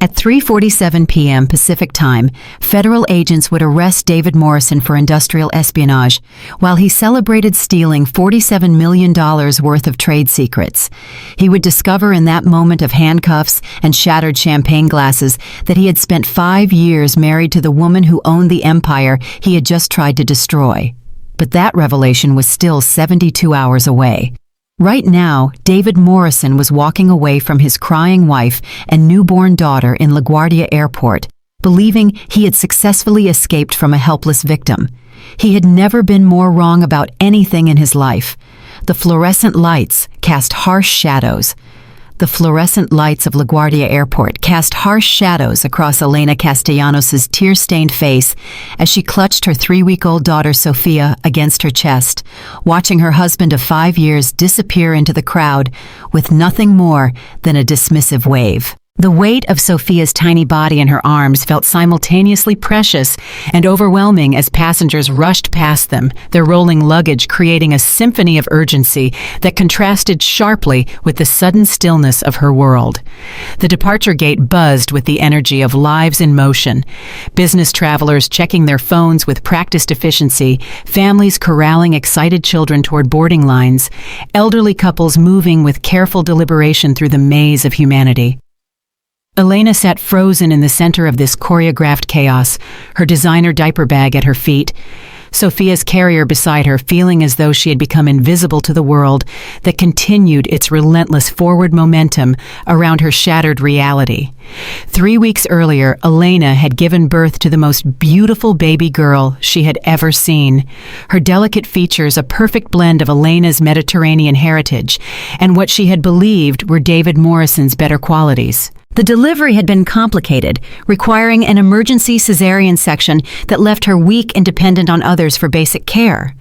At 3:47 p.m. Pacific Time, federal agents would arrest David Morrison for industrial espionage while he celebrated stealing $47 million worth of trade secrets. He would discover in that moment of handcuffs and shattered champagne glasses that he had spent 5 years married to the woman who owned the empire he had just tried to destroy. But that revelation was still 72 hours away. Right now, David Morrison was walking away from his crying wife and newborn daughter in LaGuardia Airport, believing he had successfully escaped from a helpless victim. He had never been more wrong about anything in his life. The fluorescent lights cast harsh shadows. The fluorescent lights of LaGuardia Airport cast harsh shadows across Elena Castellanos' tear-stained face as she clutched her 3-week-old daughter Sofia against her chest, watching her husband of 5 years disappear into the crowd with nothing more than a dismissive wave. The weight of Sofia's tiny body in her arms felt simultaneously precious and overwhelming as passengers rushed past them, their rolling luggage creating a symphony of urgency that contrasted sharply with the sudden stillness of her world. The departure gate buzzed with the energy of lives in motion, business travelers checking their phones with practiced efficiency, families corralling excited children toward boarding lines, elderly couples moving with careful deliberation through the maze of humanity. Elena sat frozen in the center of this choreographed chaos, her designer diaper bag at her feet, Sofia's carrier beside her, feeling as though she had become invisible to the world that continued its relentless forward momentum around her shattered reality. 3 weeks earlier, Elena had given birth to the most beautiful baby girl she had ever seen. Her delicate features a perfect blend of Elena's Mediterranean heritage and what she had believed were David Morrison's better qualities. The delivery had been complicated, requiring an emergency cesarean section that left her weak and dependent on others for basic care.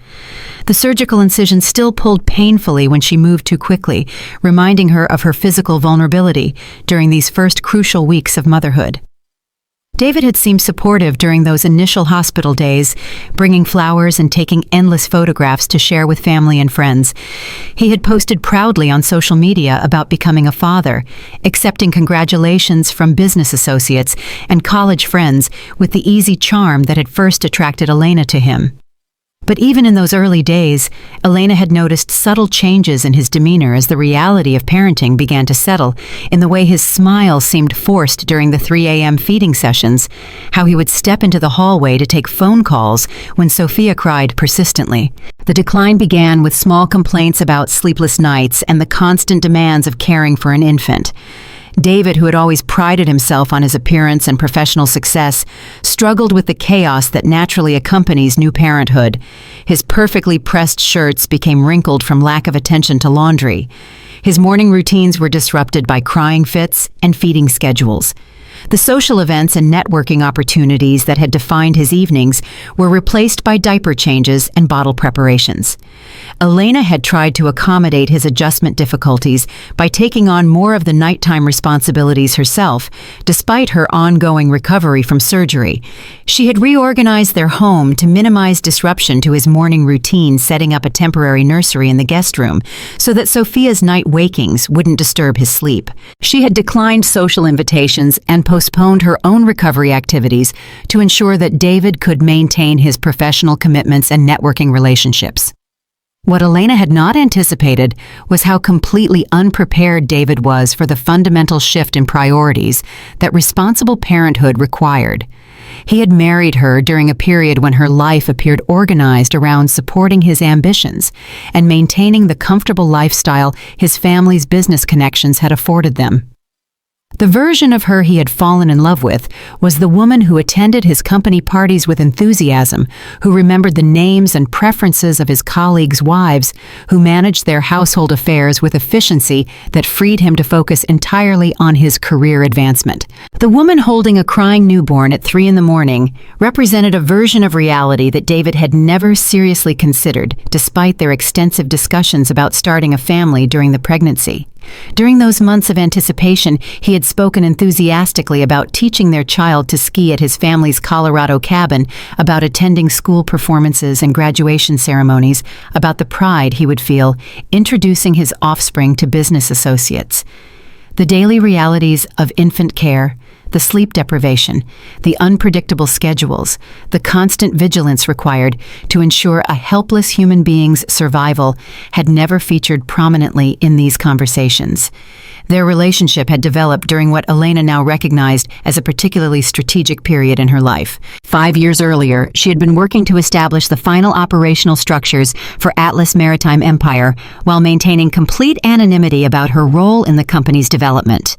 The surgical incision still pulled painfully when she moved too quickly, reminding her of her physical vulnerability during these first crucial weeks of motherhood. David had seemed supportive during those initial hospital days, bringing flowers and taking endless photographs to share with family and friends. He had posted proudly on social media about becoming a father, accepting congratulations from business associates and college friends with the easy charm that had first attracted Elena to him. But even in those early days, Elena had noticed subtle changes in his demeanor as the reality of parenting began to settle, in the way his smile seemed forced during the 3 a.m. feeding sessions, how he would step into the hallway to take phone calls when Sofia cried persistently. The decline began with small complaints about sleepless nights and the constant demands of caring for an infant. David, who had always prided himself on his appearance and professional success, struggled with the chaos that naturally accompanies new parenthood. His perfectly pressed shirts became wrinkled from lack of attention to laundry. His morning routines were disrupted by crying fits and feeding schedules. The social events and networking opportunities that had defined his evenings were replaced by diaper changes and bottle preparations. Elena had tried to accommodate his adjustment difficulties by taking on more of the nighttime responsibilities herself, despite her ongoing recovery from surgery. She had reorganized their home to minimize disruption to his morning routine, setting up a temporary nursery in the guest room so that Sofia's night wakings wouldn't disturb his sleep. She had declined social invitations and postponed her own recovery activities to ensure that David could maintain his professional commitments and networking relationships. What Elena had not anticipated was how completely unprepared David was for the fundamental shift in priorities that responsible parenthood required. He had married her during a period when her life appeared organized around supporting his ambitions and maintaining the comfortable lifestyle his family's business connections had afforded them. The version of her he had fallen in love with was the woman who attended his company parties with enthusiasm, who remembered the names and preferences of his colleagues' wives, who managed their household affairs with efficiency that freed him to focus entirely on his career advancement. The woman holding a crying newborn at 3 a.m. represented a version of reality that David had never seriously considered, despite their extensive discussions about starting a family during the pregnancy. During those months of anticipation, he had spoken enthusiastically about teaching their child to ski at his family's Colorado cabin, about attending school performances and graduation ceremonies, about the pride he would feel introducing his offspring to business associates. The daily realities of infant care, The sleep deprivation, the unpredictable schedules, the constant vigilance required to ensure a helpless human being's survival had never featured prominently in these conversations. Their relationship had developed during what Elena now recognized as a particularly strategic period in her life. 5 years earlier, she had been working to establish the final operational structures for Atlas Maritime Empire while maintaining complete anonymity about her role in the company's development.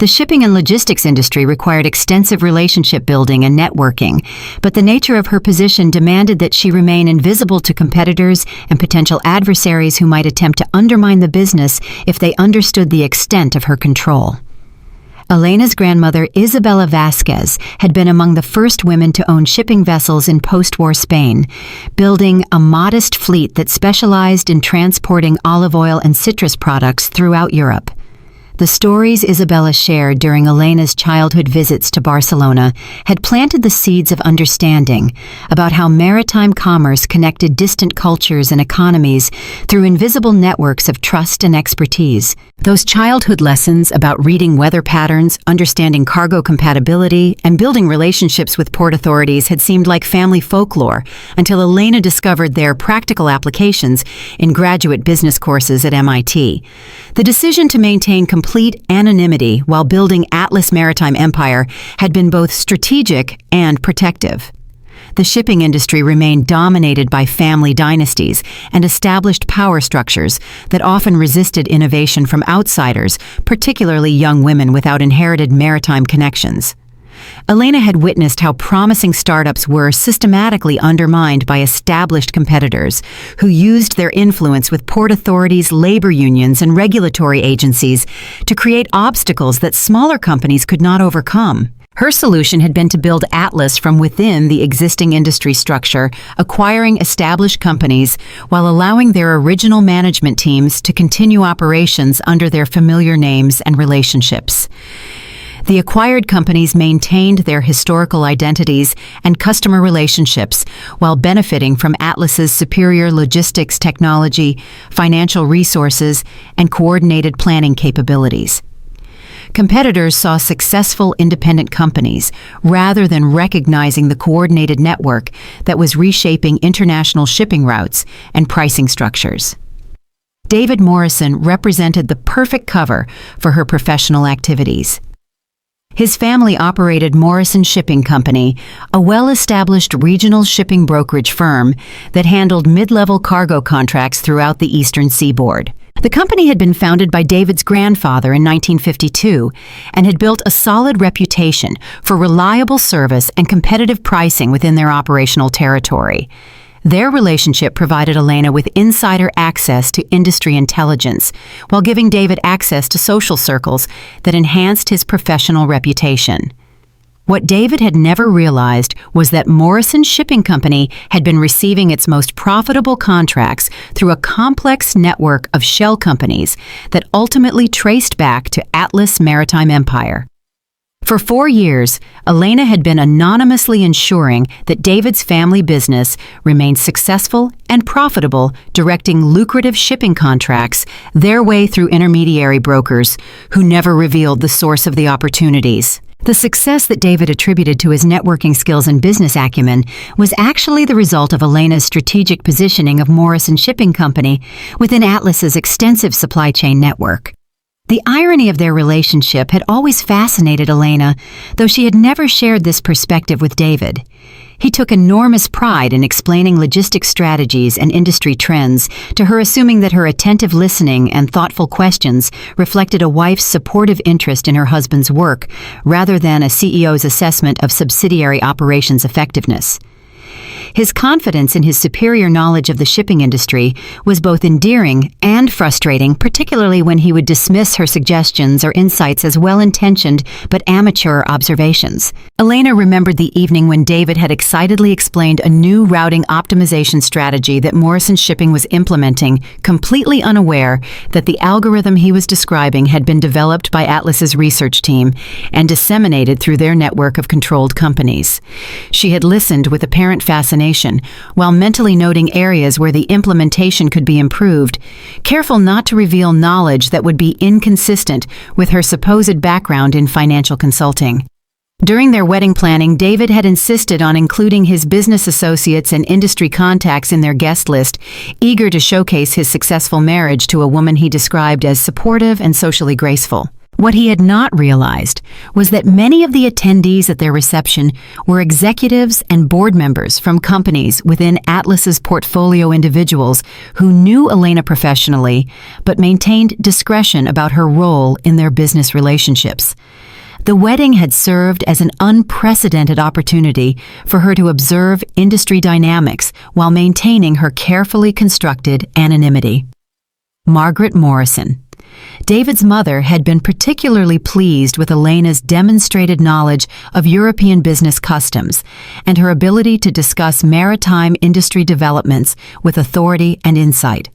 The shipping and logistics industry required extensive relationship building and networking, but the nature of her position demanded that she remain invisible to competitors and potential adversaries who might attempt to undermine the business if they understood the extent of her control. Elena's grandmother, Isabella Vasquez, had been among the first women to own shipping vessels in post-war Spain, building a modest fleet that specialized in transporting olive oil and citrus products throughout Europe. The stories Isabella shared during Elena's childhood visits to Barcelona had planted the seeds of understanding about how maritime commerce connected distant cultures and economies through invisible networks of trust and expertise. Those childhood lessons about reading weather patterns, understanding cargo compatibility, and building relationships with port authorities had seemed like family folklore until Elena discovered their practical applications in graduate business courses at MIT. The decision to maintain complete anonymity while building Atlas Maritime Empire had been both strategic and protective. The shipping industry remained dominated by family dynasties and established power structures that often resisted innovation from outsiders, particularly young women without inherited maritime connections. Elena had witnessed how promising startups were systematically undermined by established competitors who used their influence with port authorities, labor unions, and regulatory agencies to create obstacles that smaller companies could not overcome. Her solution had been to build Atlas from within the existing industry structure, acquiring established companies while allowing their original management teams to continue operations under their familiar names and relationships. The acquired companies maintained their historical identities and customer relationships while benefiting from Atlas's superior logistics technology, financial resources, and coordinated planning capabilities. Competitors saw successful independent companies rather than recognizing the coordinated network that was reshaping international shipping routes and pricing structures. David Morrison represented the perfect cover for her professional activities. His family operated Morrison Shipping Company, a well-established regional shipping brokerage firm that handled mid-level cargo contracts throughout the eastern seaboard. The company had been founded by David's grandfather in 1952 and had built a solid reputation for reliable service and competitive pricing within their operational territory. Their relationship provided Elena with insider access to industry intelligence, while giving David access to social circles that enhanced his professional reputation. What David had never realized was that Morrison Shipping Company had been receiving its most profitable contracts through a complex network of shell companies that ultimately traced back to Atlas Maritime Empire. For 4 years, Elena had been anonymously ensuring that David's family business remained successful and profitable, directing lucrative shipping contracts their way through intermediary brokers who never revealed the source of the opportunities. The success that David attributed to his networking skills and business acumen was actually the result of Elena's strategic positioning of Morrison Shipping Company within Atlas's extensive supply chain network. The irony of their relationship had always fascinated Elena, though she had never shared this perspective with David. He took enormous pride in explaining logistics strategies and industry trends to her, assuming that her attentive listening and thoughtful questions reflected a wife's supportive interest in her husband's work rather than a CEO's assessment of subsidiary operations' effectiveness. His confidence in his superior knowledge of the shipping industry was both endearing and frustrating, particularly when he would dismiss her suggestions or insights as well-intentioned but amateur observations. Elena remembered the evening when David had excitedly explained a new routing optimization strategy that Morrison Shipping was implementing, completely unaware that the algorithm he was describing had been developed by Atlas's research team and disseminated through their network of controlled companies. She had listened with apparent fascination, while mentally noting areas where the implementation could be improved, careful not to reveal knowledge that would be inconsistent with her supposed background in financial consulting. During their wedding planning, David had insisted on including his business associates and industry contacts in their guest list, eager to showcase his successful marriage to a woman he described as supportive and socially graceful. What he had not realized was that many of the attendees at their reception were executives and board members from companies within Atlas's portfolio individuals who knew Elena professionally but maintained discretion about her role in their business relationships. The wedding had served as an unprecedented opportunity for her to observe industry dynamics while maintaining her carefully constructed anonymity. Margaret Morrison. David's mother had been particularly pleased with Elena's demonstrated knowledge of European business customs and her ability to discuss maritime industry developments with authority and insight.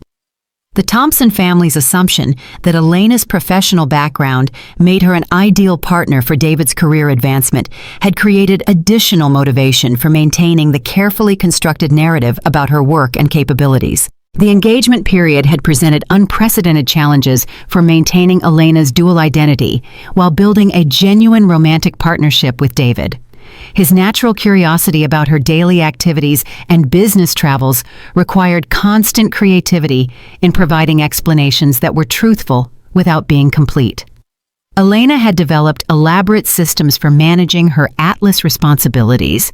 The Thompson family's assumption that Elena's professional background made her an ideal partner for David's career advancement had created additional motivation for maintaining the carefully constructed narrative about her work and capabilities. The engagement period had presented unprecedented challenges for maintaining Elena's dual identity while building a genuine romantic partnership with David. His natural curiosity about her daily activities and business travels required constant creativity in providing explanations that were truthful without being complete. Elena had developed elaborate systems for managing her Atlas responsibilities,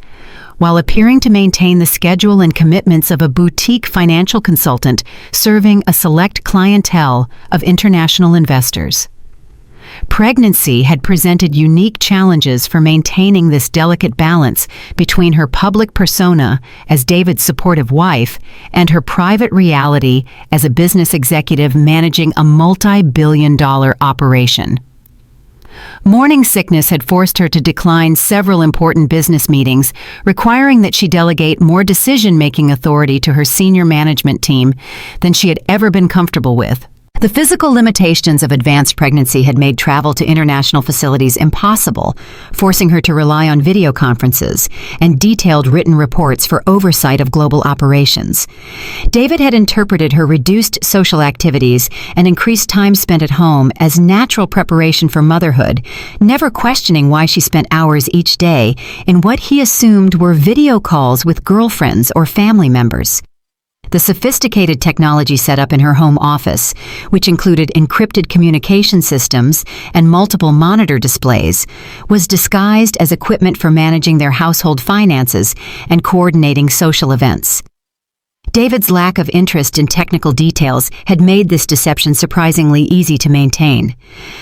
while appearing to maintain the schedule and commitments of a boutique financial consultant serving a select clientele of international investors. Pregnancy had presented unique challenges for maintaining this delicate balance between her public persona as David's supportive wife and her private reality as a business executive managing a multi-billion-dollar operation. Morning sickness had forced her to decline several important business meetings, requiring that she delegate more decision-making authority to her senior management team than she had ever been comfortable with. The physical limitations of advanced pregnancy had made travel to international facilities impossible, forcing her to rely on video conferences and detailed written reports for oversight of global operations. David had interpreted her reduced social activities and increased time spent at home as natural preparation for motherhood, never questioning why she spent hours each day in what he assumed were video calls with girlfriends or family members. The sophisticated technology set up in her home office, which included encrypted communication systems and multiple monitor displays, was disguised as equipment for managing their household finances and coordinating social events. David's lack of interest in technical details had made this deception surprisingly easy to maintain.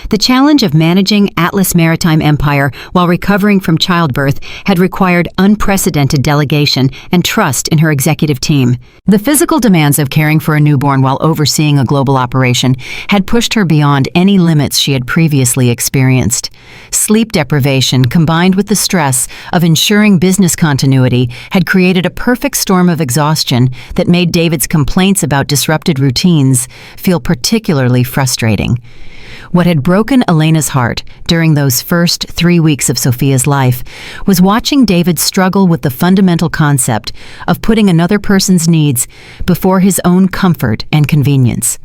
The challenge of managing Atlas Maritime Empire while recovering from childbirth had required unprecedented delegation and trust in her executive team. The physical demands of caring for a newborn while overseeing a global operation had pushed her beyond any limits she had previously experienced. Sleep deprivation, combined with the stress of ensuring business continuity, had created a perfect storm of exhaustion that made David's complaints about disrupted routines feel particularly frustrating. What had broken Elena's heart during those first 3 weeks of Sophia's life was watching David struggle with the fundamental concept of putting another person's needs before his own comfort and convenience.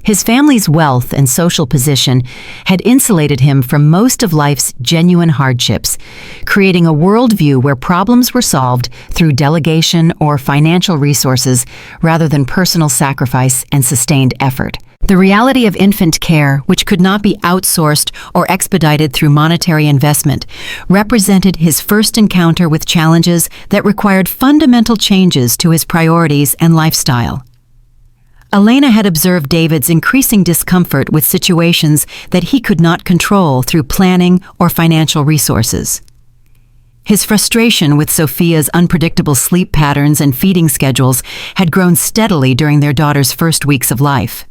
His family's wealth and social position had insulated him from most of life's genuine hardships, creating a worldview where problems were solved through delegation or financial resources rather than personal sacrifice and sustained effort. The reality of infant care, which could not be outsourced or expedited through monetary investment, represented his first encounter with challenges that required fundamental changes to his priorities and lifestyle. Elena had observed David's increasing discomfort with situations that he could not control through planning or financial resources. His frustration with Sophia's unpredictable sleep patterns and feeding schedules had grown steadily during their daughter's first weeks of life.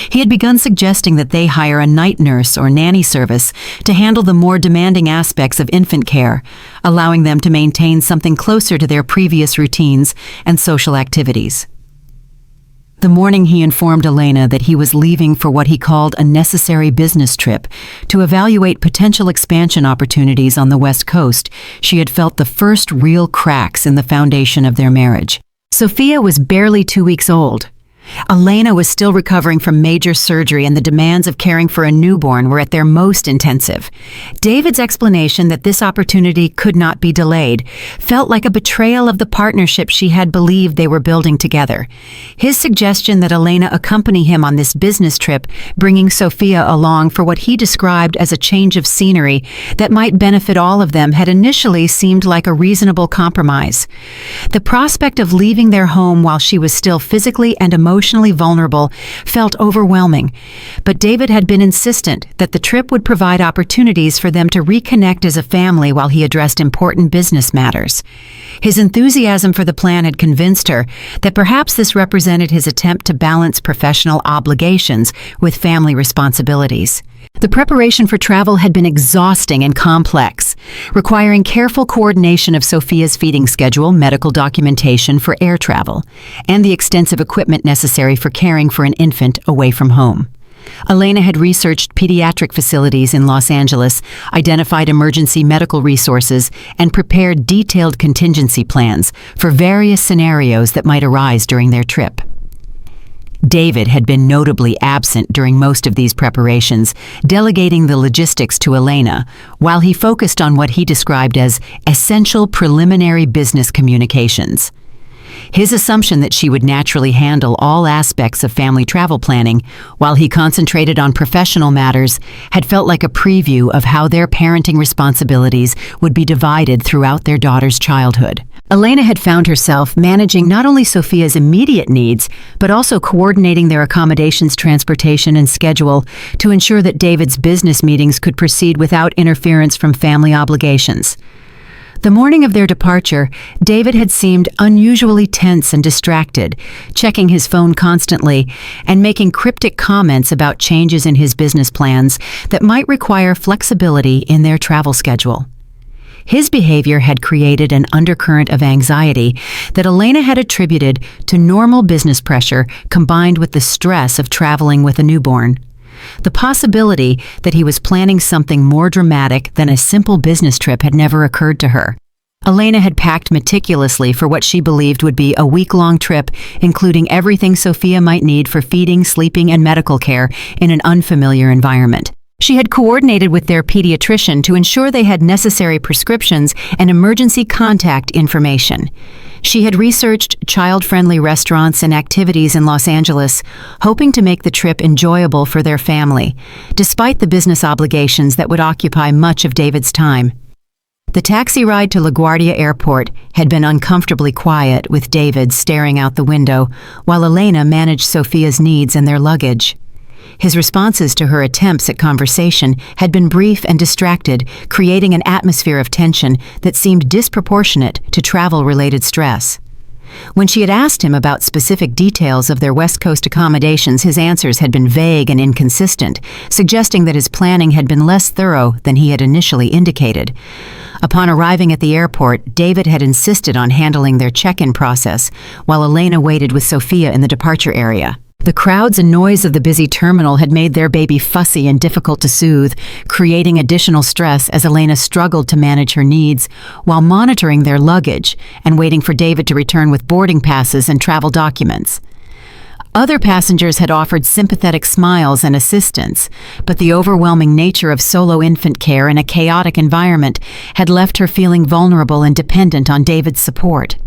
He had begun suggesting that they hire a night nurse or nanny service to handle the more demanding aspects of infant care, allowing them to maintain something closer to their previous routines and social activities. The morning he informed Elena that he was leaving for what he called a necessary business trip to evaluate potential expansion opportunities on the West Coast, she had felt the first real cracks in the foundation of their marriage. Sophia was barely 2 weeks old. Elena was still recovering from major surgery, and the demands of caring for a newborn were at their most intensive. David's explanation that this opportunity could not be delayed felt like a betrayal of the partnership she had believed they were building together. His suggestion that Elena accompany him on this business trip, bringing Sophia along for what he described as a change of scenery that might benefit all of them, had initially seemed like a reasonable compromise. The prospect of leaving their home while she was still physically and emotionally vulnerable felt overwhelming, but David had been insistent that the trip would provide opportunities for them to reconnect as a family while he addressed important business matters. His enthusiasm for the plan had convinced her that perhaps this represented his attempt to balance professional obligations with family responsibilities. The preparation for travel had been exhausting and complex, requiring careful coordination of Sophia's feeding schedule, medical documentation for air travel, and the extensive equipment necessary for caring for an infant away from home. Elena had researched pediatric facilities in Los Angeles, identified emergency medical resources, and prepared detailed contingency plans for various scenarios that might arise during their trip. David had been notably absent during most of these preparations, delegating the logistics to Elena, while he focused on what he described as essential preliminary business communications. His assumption that she would naturally handle all aspects of family travel planning, while he concentrated on professional matters, had felt like a preview of how their parenting responsibilities would be divided throughout their daughter's childhood. Elena had found herself managing not only Sophia's immediate needs, but also coordinating their accommodations, transportation, and schedule to ensure that David's business meetings could proceed without interference from family obligations. The morning of their departure, David had seemed unusually tense and distracted, checking his phone constantly and making cryptic comments about changes in his business plans that might require flexibility in their travel schedule. His behavior had created an undercurrent of anxiety that Elena had attributed to normal business pressure combined with the stress of traveling with a newborn. The possibility that he was planning something more dramatic than a simple business trip had never occurred to her. Elena had packed meticulously for what she believed would be a week-long trip, including everything Sophia might need for feeding, sleeping, and medical care in an unfamiliar environment. She had coordinated with their pediatrician to ensure they had necessary prescriptions and emergency contact information. She had researched child-friendly restaurants and activities in Los Angeles, hoping to make the trip enjoyable for their family, despite the business obligations that would occupy much of David's time. The taxi ride to LaGuardia Airport had been uncomfortably quiet, with David staring out the window, while Elena managed Sophia's needs and their luggage. His responses to her attempts at conversation had been brief and distracted, creating an atmosphere of tension that seemed disproportionate to travel-related stress. When she had asked him about specific details of their West Coast accommodations, his answers had been vague and inconsistent, suggesting that his planning had been less thorough than he had initially indicated. Upon arriving at the airport, David had insisted on handling their check-in process, while Elena waited with Sophia in the departure area. The crowds and noise of the busy terminal had made their baby fussy and difficult to soothe, creating additional stress as Elena struggled to manage her needs while monitoring their luggage and waiting for David to return with boarding passes and travel documents. Other passengers had offered sympathetic smiles and assistance, but the overwhelming nature of solo infant care in a chaotic environment had left her feeling vulnerable and dependent on David's support.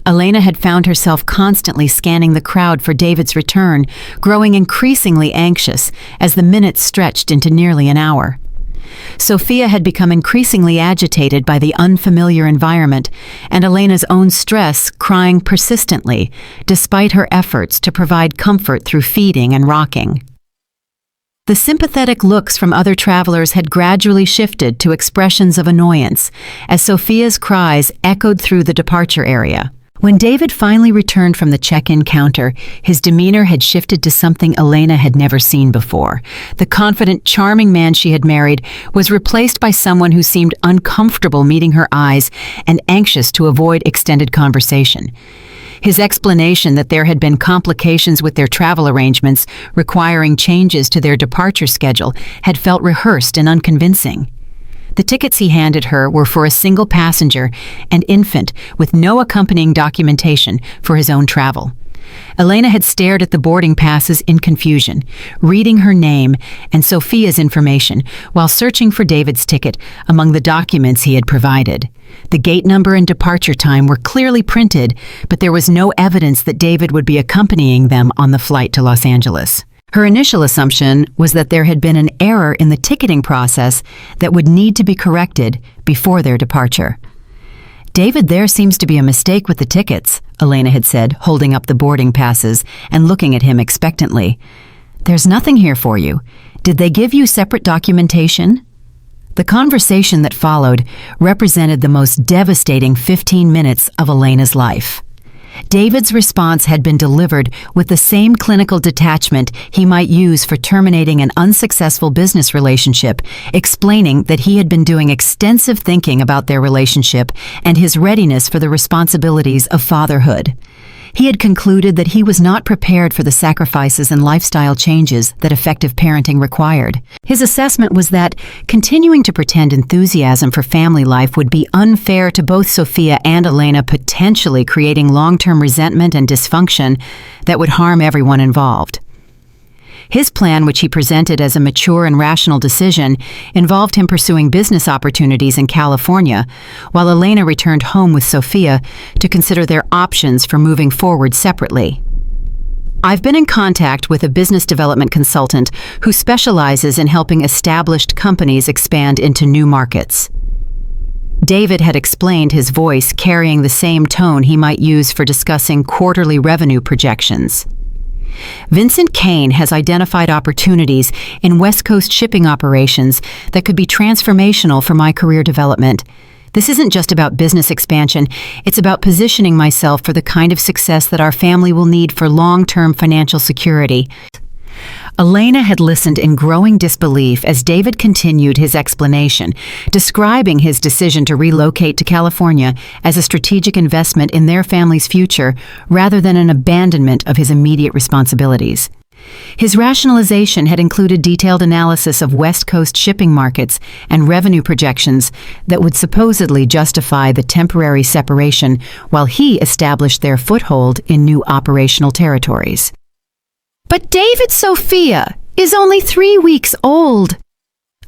Elena had found herself constantly scanning the crowd for David's return, growing increasingly anxious as the minutes stretched into nearly an hour. Sophia had become increasingly agitated by the unfamiliar environment and Elena's own stress, crying persistently, despite her efforts to provide comfort through feeding and rocking. The sympathetic looks from other travelers had gradually shifted to expressions of annoyance as Sophia's cries echoed through the departure area. When David finally returned from the check-in counter, his demeanor had shifted to something Elena had never seen before. The confident, charming man she had married was replaced by someone who seemed uncomfortable meeting her eyes and anxious to avoid extended conversation. His explanation that there had been complications with their travel arrangements requiring changes to their departure schedule had felt rehearsed and unconvincing. The tickets he handed her were for a single passenger and infant with no accompanying documentation for his own travel. Elena had stared at the boarding passes in confusion, reading her name and Sophia's information while searching for David's ticket among the documents he had provided. The gate number and departure time were clearly printed, but there was no evidence that David would be accompanying them on the flight to Los Angeles. Her initial assumption was that there had been an error in the ticketing process that would need to be corrected before their departure. "David, there seems to be a mistake with the tickets," Elena had said, holding up the boarding passes and looking at him expectantly. "There's nothing here for you. Did they give you separate documentation?" The conversation that followed represented the most devastating 15 minutes of Elena's life. David's response had been delivered with the same clinical detachment he might use for terminating an unsuccessful business relationship, explaining that he had been doing extensive thinking about their relationship and his readiness for the responsibilities of fatherhood. He had concluded that he was not prepared for the sacrifices and lifestyle changes that effective parenting required. His assessment was that continuing to pretend enthusiasm for family life would be unfair to both Sophia and Elena, potentially creating long-term resentment and dysfunction that would harm everyone involved. His plan, which he presented as a mature and rational decision, involved him pursuing business opportunities in California, while Elena returned home with Sophia to consider their options for moving forward separately. "I've been in contact with a business development consultant who specializes in helping established companies expand into new markets." David had explained, his voice carrying the same tone he might use for discussing quarterly revenue projections. "Vincent Kane has identified opportunities in West Coast shipping operations that could be transformational for my career development. This isn't just about business expansion, it's about positioning myself for the kind of success that our family will need for long-term financial security." Elena had listened in growing disbelief as David continued his explanation, describing his decision to relocate to California as a strategic investment in their family's future rather than an abandonment of his immediate responsibilities. His rationalization had included detailed analysis of West Coast shipping markets and revenue projections that would supposedly justify the temporary separation while he established their foothold in new operational territories. "But David, Sophia is only 3 weeks old,"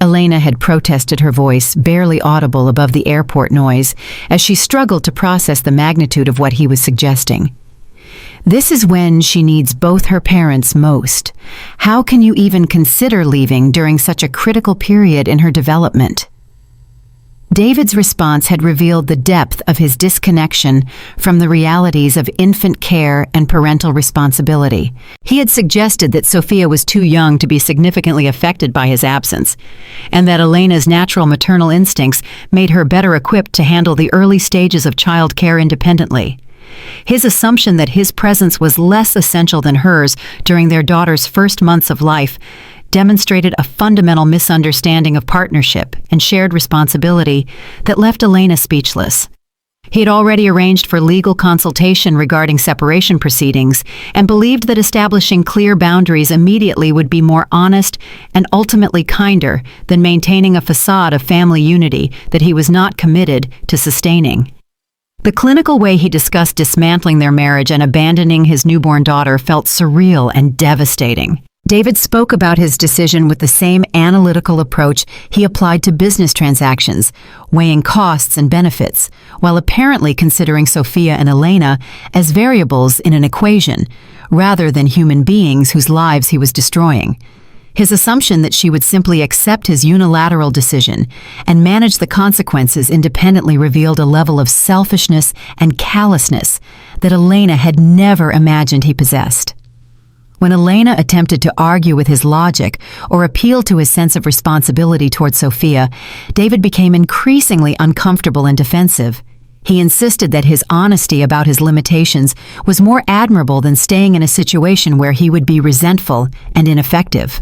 Elena had protested, her voice barely audible above the airport noise as she struggled to process the magnitude of what he was suggesting. "This is when she needs both her parents most. How can you even consider leaving during such a critical period in her development?" David's response had revealed the depth of his disconnection from the realities of infant care and parental responsibility. He had suggested that Sophia was too young to be significantly affected by his absence, and that Elena's natural maternal instincts made her better equipped to handle the early stages of child care independently. His assumption that his presence was less essential than hers during their daughter's first months of life demonstrated a fundamental misunderstanding of partnership and shared responsibility that left Elena speechless. He had already arranged for legal consultation regarding separation proceedings and believed that establishing clear boundaries immediately would be more honest and ultimately kinder than maintaining a facade of family unity that he was not committed to sustaining. The clinical way he discussed dismantling their marriage and abandoning his newborn daughter felt surreal and devastating. David spoke about his decision with the same analytical approach he applied to business transactions, weighing costs and benefits, while apparently considering Sophia and Elena as variables in an equation, rather than human beings whose lives he was destroying. His assumption that she would simply accept his unilateral decision and manage the consequences independently revealed a level of selfishness and callousness that Elena had never imagined he possessed. When Elena attempted to argue with his logic or appeal to his sense of responsibility toward Sophia, David became increasingly uncomfortable and defensive. He insisted that his honesty about his limitations was more admirable than staying in a situation where he would be resentful and ineffective.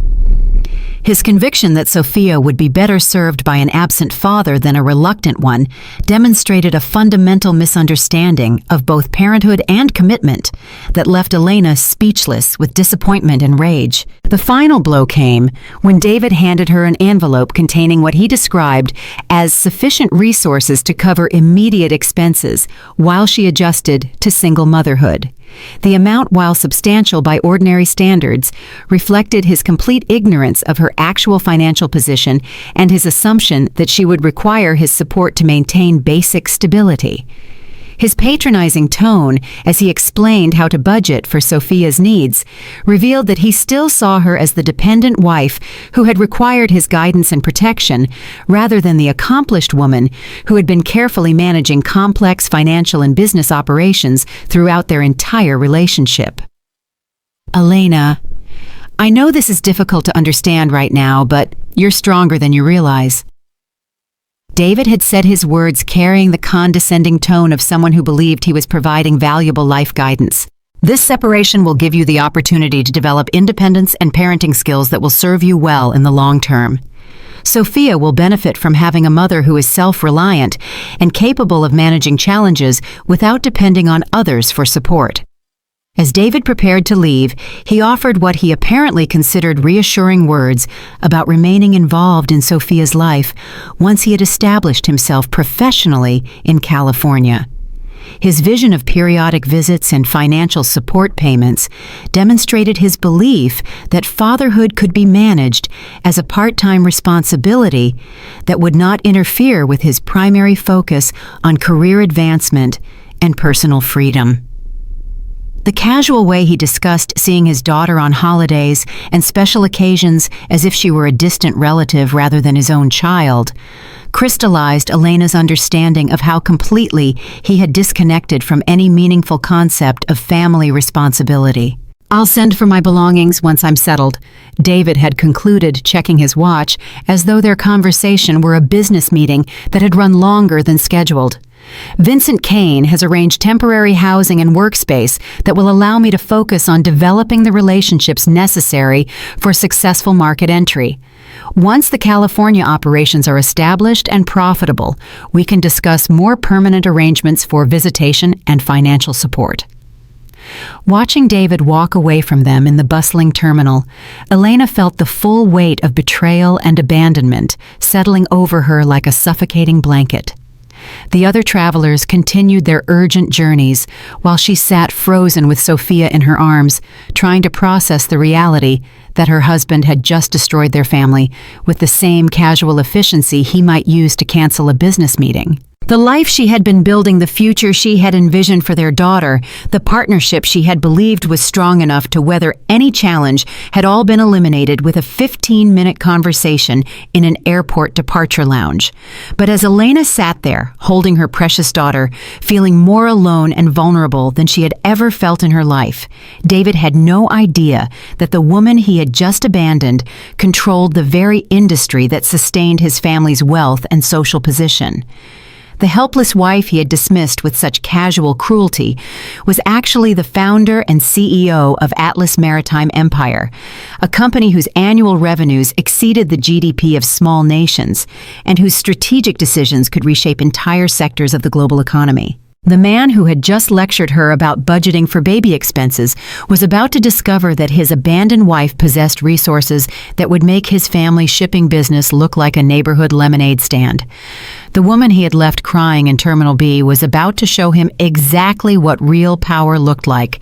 His conviction that Sophia would be better served by an absent father than a reluctant one demonstrated a fundamental misunderstanding of both parenthood and commitment that left Elena speechless with disappointment and rage. The final blow came when David handed her an envelope containing what he described as sufficient resources to cover immediate expenses expenses while she adjusted to single motherhood. The amount, while substantial by ordinary standards, reflected his complete ignorance of her actual financial position and his assumption that she would require his support to maintain basic stability. His patronizing tone, as he explained how to budget for Sophia's needs, revealed that he still saw her as the dependent wife who had required his guidance and protection, rather than the accomplished woman who had been carefully managing complex financial and business operations throughout their entire relationship. Elena, I know this is difficult to understand right now, but you're stronger than you realize. David had said his words carrying the condescending tone of someone who believed he was providing valuable life guidance. This separation will give you the opportunity to develop independence and parenting skills that will serve you well in the long term. Sophia will benefit from having a mother who is self-reliant and capable of managing challenges without depending on others for support. As David prepared to leave, he offered what he apparently considered reassuring words about remaining involved in Sophia's life once he had established himself professionally in California. His vision of periodic visits and financial support payments demonstrated his belief that fatherhood could be managed as a part-time responsibility that would not interfere with his primary focus on career advancement and personal freedom. The casual way he discussed seeing his daughter on holidays and special occasions as if she were a distant relative rather than his own child crystallized Elena's understanding of how completely he had disconnected from any meaningful concept of family responsibility. I'll send for my belongings once I'm settled, David had concluded, checking his watch, as though their conversation were a business meeting that had run longer than scheduled. Vincent Kane has arranged temporary housing and workspace that will allow me to focus on developing the relationships necessary for successful market entry. Once the California operations are established and profitable, we can discuss more permanent arrangements for visitation and financial support. Watching David walk away from them in the bustling terminal, Elena felt the full weight of betrayal and abandonment settling over her like a suffocating blanket. The other travelers continued their urgent journeys while she sat frozen with Sophia in her arms, trying to process the reality that her husband had just destroyed their family with the same casual efficiency he might use to cancel a business meeting. The life she had been building, the future she had envisioned for their daughter, the partnership she had believed was strong enough to weather any challenge had all been eliminated with a 15-minute conversation in an airport departure lounge. But as Elena sat there, holding her precious daughter, feeling more alone and vulnerable than she had ever felt in her life, David had no idea that the woman he had just abandoned controlled the very industry that sustained his family's wealth and social position. The helpless wife he had dismissed with such casual cruelty was actually the founder and CEO of Atlas Maritime Empire, a company whose annual revenues exceeded the GDP of small nations and whose strategic decisions could reshape entire sectors of the global economy. The man who had just lectured her about budgeting for baby expenses was about to discover that his abandoned wife possessed resources that would make his family shipping business look like a neighborhood lemonade stand. The woman he had left crying in Terminal B was about to show him exactly what real power looked like,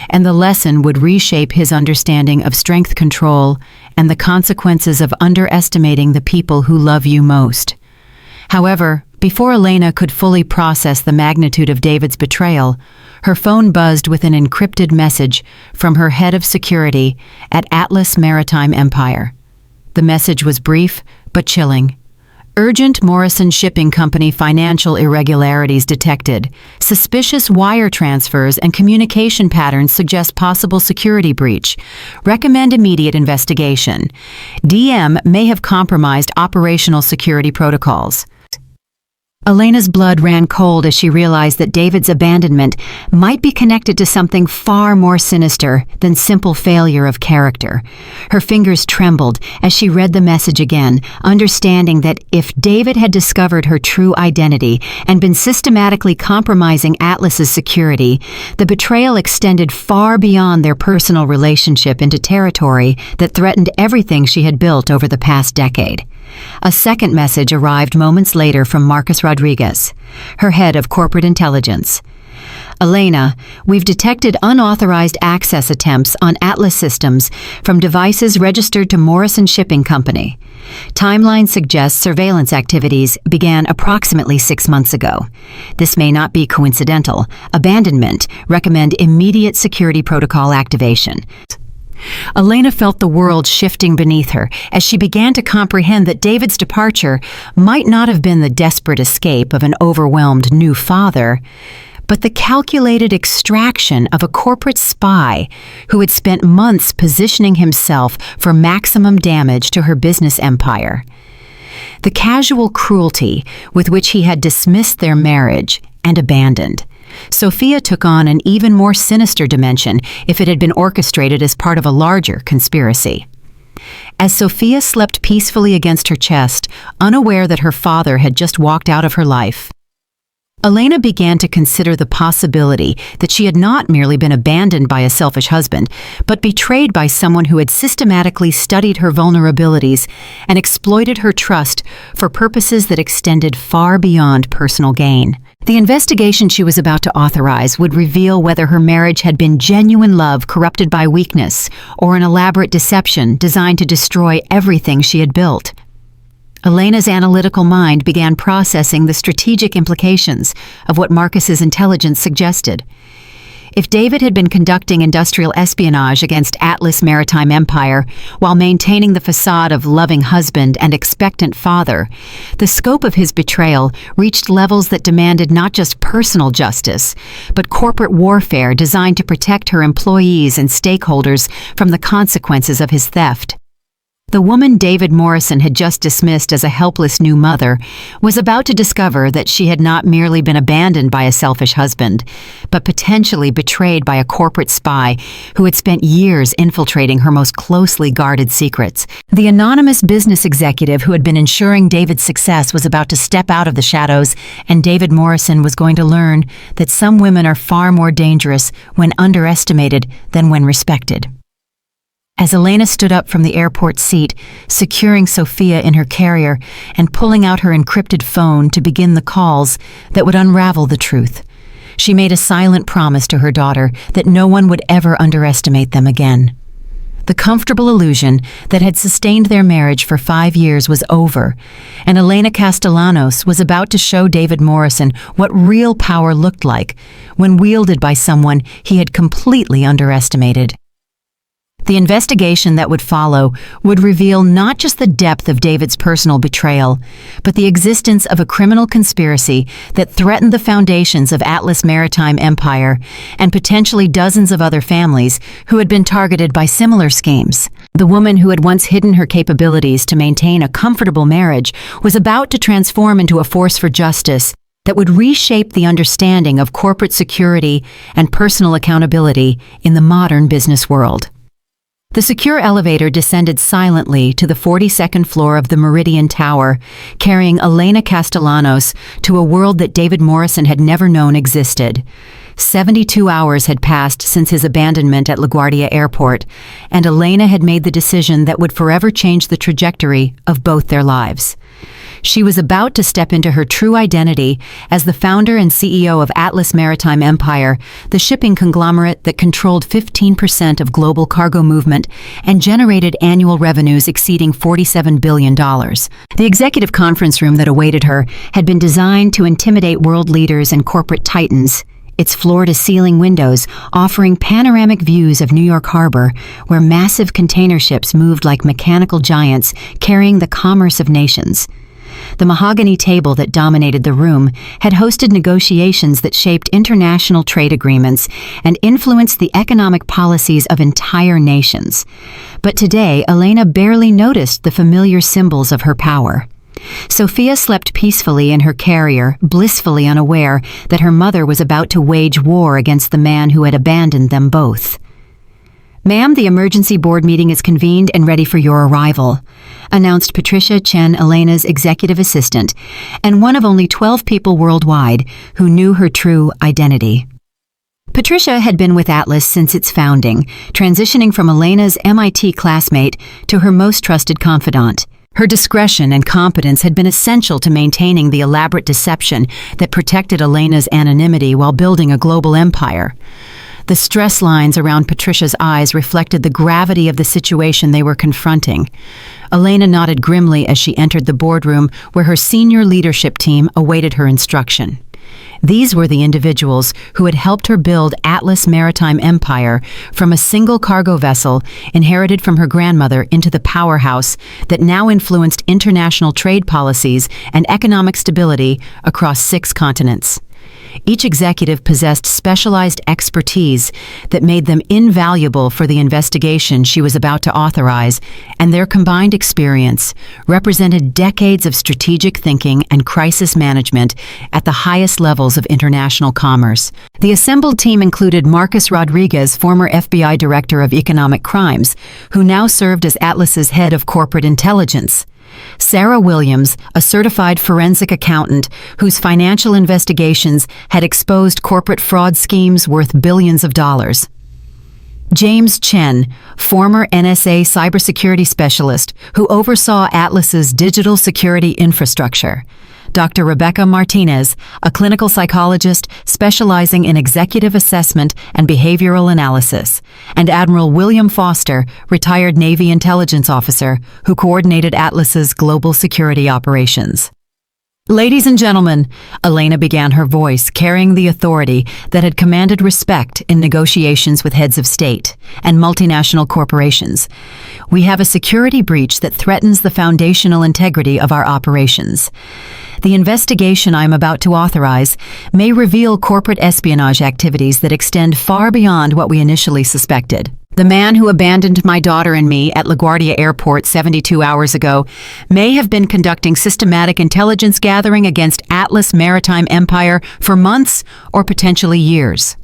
and the lesson would reshape his understanding of strength control and the consequences of underestimating the people who love you most. However, before Elena could fully process the magnitude of David's betrayal, her phone buzzed with an encrypted message from her head of security at Atlas Maritime Empire. The message was brief but chilling. Urgent Morrison Shipping Company financial irregularities detected. Suspicious wire transfers and communication patterns suggest possible security breach. Recommend immediate investigation. DM may have compromised operational security protocols. Elena's blood ran cold as she realized that David's abandonment might be connected to something far more sinister than simple failure of character. Her fingers trembled as she read the message again, understanding that if David had discovered her true identity and been systematically compromising Atlas's security, the betrayal extended far beyond their personal relationship into territory that threatened everything she had built over the past decade. A second message arrived moments later from Marcus Rodriguez, her head of corporate intelligence. Elena, we've detected unauthorized access attempts on Atlas systems from devices registered to Morrison Shipping Company. Timeline suggests surveillance activities began approximately 6 months ago. This may not be coincidental. Abandonment. Recommend immediate security protocol activation. Elena felt the world shifting beneath her as she began to comprehend that David's departure might not have been the desperate escape of an overwhelmed new father, but the calculated extraction of a corporate spy who had spent months positioning himself for maximum damage to her business empire. The casual cruelty with which he had dismissed their marriage and abandoned Sophia took on an even more sinister dimension if it had been orchestrated as part of a larger conspiracy. As Sophia slept peacefully against her chest, unaware that her father had just walked out of her life, Elena began to consider the possibility that she had not merely been abandoned by a selfish husband, but betrayed by someone who had systematically studied her vulnerabilities and exploited her trust for purposes that extended far beyond personal gain. The investigation she was about to authorize would reveal whether her marriage had been genuine love corrupted by weakness or an elaborate deception designed to destroy everything she had built. Elena's analytical mind began processing the strategic implications of what Marcus's intelligence suggested. If David had been conducting industrial espionage against Atlas Maritime Empire while maintaining the facade of loving husband and expectant father, the scope of his betrayal reached levels that demanded not just personal justice, but corporate warfare designed to protect her employees and stakeholders from the consequences of his theft. The woman David Morrison had just dismissed as a helpless new mother was about to discover that she had not merely been abandoned by a selfish husband, but potentially betrayed by a corporate spy who had spent years infiltrating her most closely guarded secrets. The anonymous business executive who had been ensuring David's success was about to step out of the shadows, and David Morrison was going to learn that some women are far more dangerous when underestimated than when respected. As Elena stood up from the airport seat, securing Sophia in her carrier and pulling out her encrypted phone to begin the calls that would unravel the truth, she made a silent promise to her daughter that no one would ever underestimate them again. The comfortable illusion that had sustained their marriage for 5 years was over, and Elena Castellanos was about to show David Morrison what real power looked like when wielded by someone he had completely underestimated. The investigation that would follow would reveal not just the depth of David's personal betrayal, but the existence of a criminal conspiracy that threatened the foundations of Atlas Maritime Empire and potentially dozens of other families who had been targeted by similar schemes. The woman who had once hidden her capabilities to maintain a comfortable marriage was about to transform into a force for justice that would reshape the understanding of corporate security and personal accountability in the modern business world. The secure elevator descended silently to the 42nd floor of the Meridian Tower, carrying Elena Castellanos to a world that David Morrison had never known existed. 72 hours had passed since his abandonment at LaGuardia Airport, and Elena had made the decision that would forever change the trajectory of both their lives. She was about to step into her true identity as the founder and CEO of Atlas Maritime Empire, the shipping conglomerate that controlled 15% of global cargo movement and generated annual revenues exceeding $47 billion. The executive conference room that awaited her had been designed to intimidate world leaders and corporate titans, its floor-to-ceiling windows offering panoramic views of New York Harbor, where massive container ships moved like mechanical giants carrying the commerce of nations. The mahogany table that dominated the room had hosted negotiations that shaped international trade agreements and influenced the economic policies of entire nations. But today, Elena barely noticed the familiar symbols of her power. Sophia slept peacefully in her carrier, blissfully unaware that her mother was about to wage war against the man who had abandoned them both. "Ma'am, the emergency board meeting is convened and ready for your arrival," announced Patricia Chen, Elena's executive assistant, and one of only 12 people worldwide who knew her true identity. Patricia had been with Atlas since its founding, transitioning from Elena's MIT classmate to her most trusted confidant. Her discretion and competence had been essential to maintaining the elaborate deception that protected Elena's anonymity while building a global empire. The stress lines around Patricia's eyes reflected the gravity of the situation they were confronting. Elena nodded grimly as she entered the boardroom where her senior leadership team awaited her instruction. These were the individuals who had helped her build Atlas Maritime Empire from a single cargo vessel inherited from her grandmother into the powerhouse that now influenced international trade policies and economic stability across 6 continents. Each executive possessed specialized expertise that made them invaluable for the investigation she was about to authorize, and their combined experience represented decades of strategic thinking and crisis management at the highest levels of international commerce. The assembled team included Marcus Rodriguez, former FBI Director of Economic Crimes, who now served as Atlas's head of corporate intelligence; Sarah Williams, a certified forensic accountant whose financial investigations had exposed corporate fraud schemes worth billions of dollars; James Chen, former NSA cybersecurity specialist who oversaw Atlas's digital security infrastructure; Dr. Rebecca Martinez, a clinical psychologist specializing in executive assessment and behavioral analysis; and Admiral William Foster, retired Navy intelligence officer who coordinated Atlas's global security operations. "Ladies and gentlemen," Elena began, her voice carrying the authority that had commanded respect in negotiations with heads of state and multinational corporations, "we have a security breach that threatens the foundational integrity of our operations. The investigation I am about to authorize may reveal corporate espionage activities that extend far beyond what we initially suspected. The man who abandoned my daughter and me at LaGuardia Airport 72 hours ago may have been conducting systematic intelligence gathering against Atlas Maritime Empire for months or potentially years."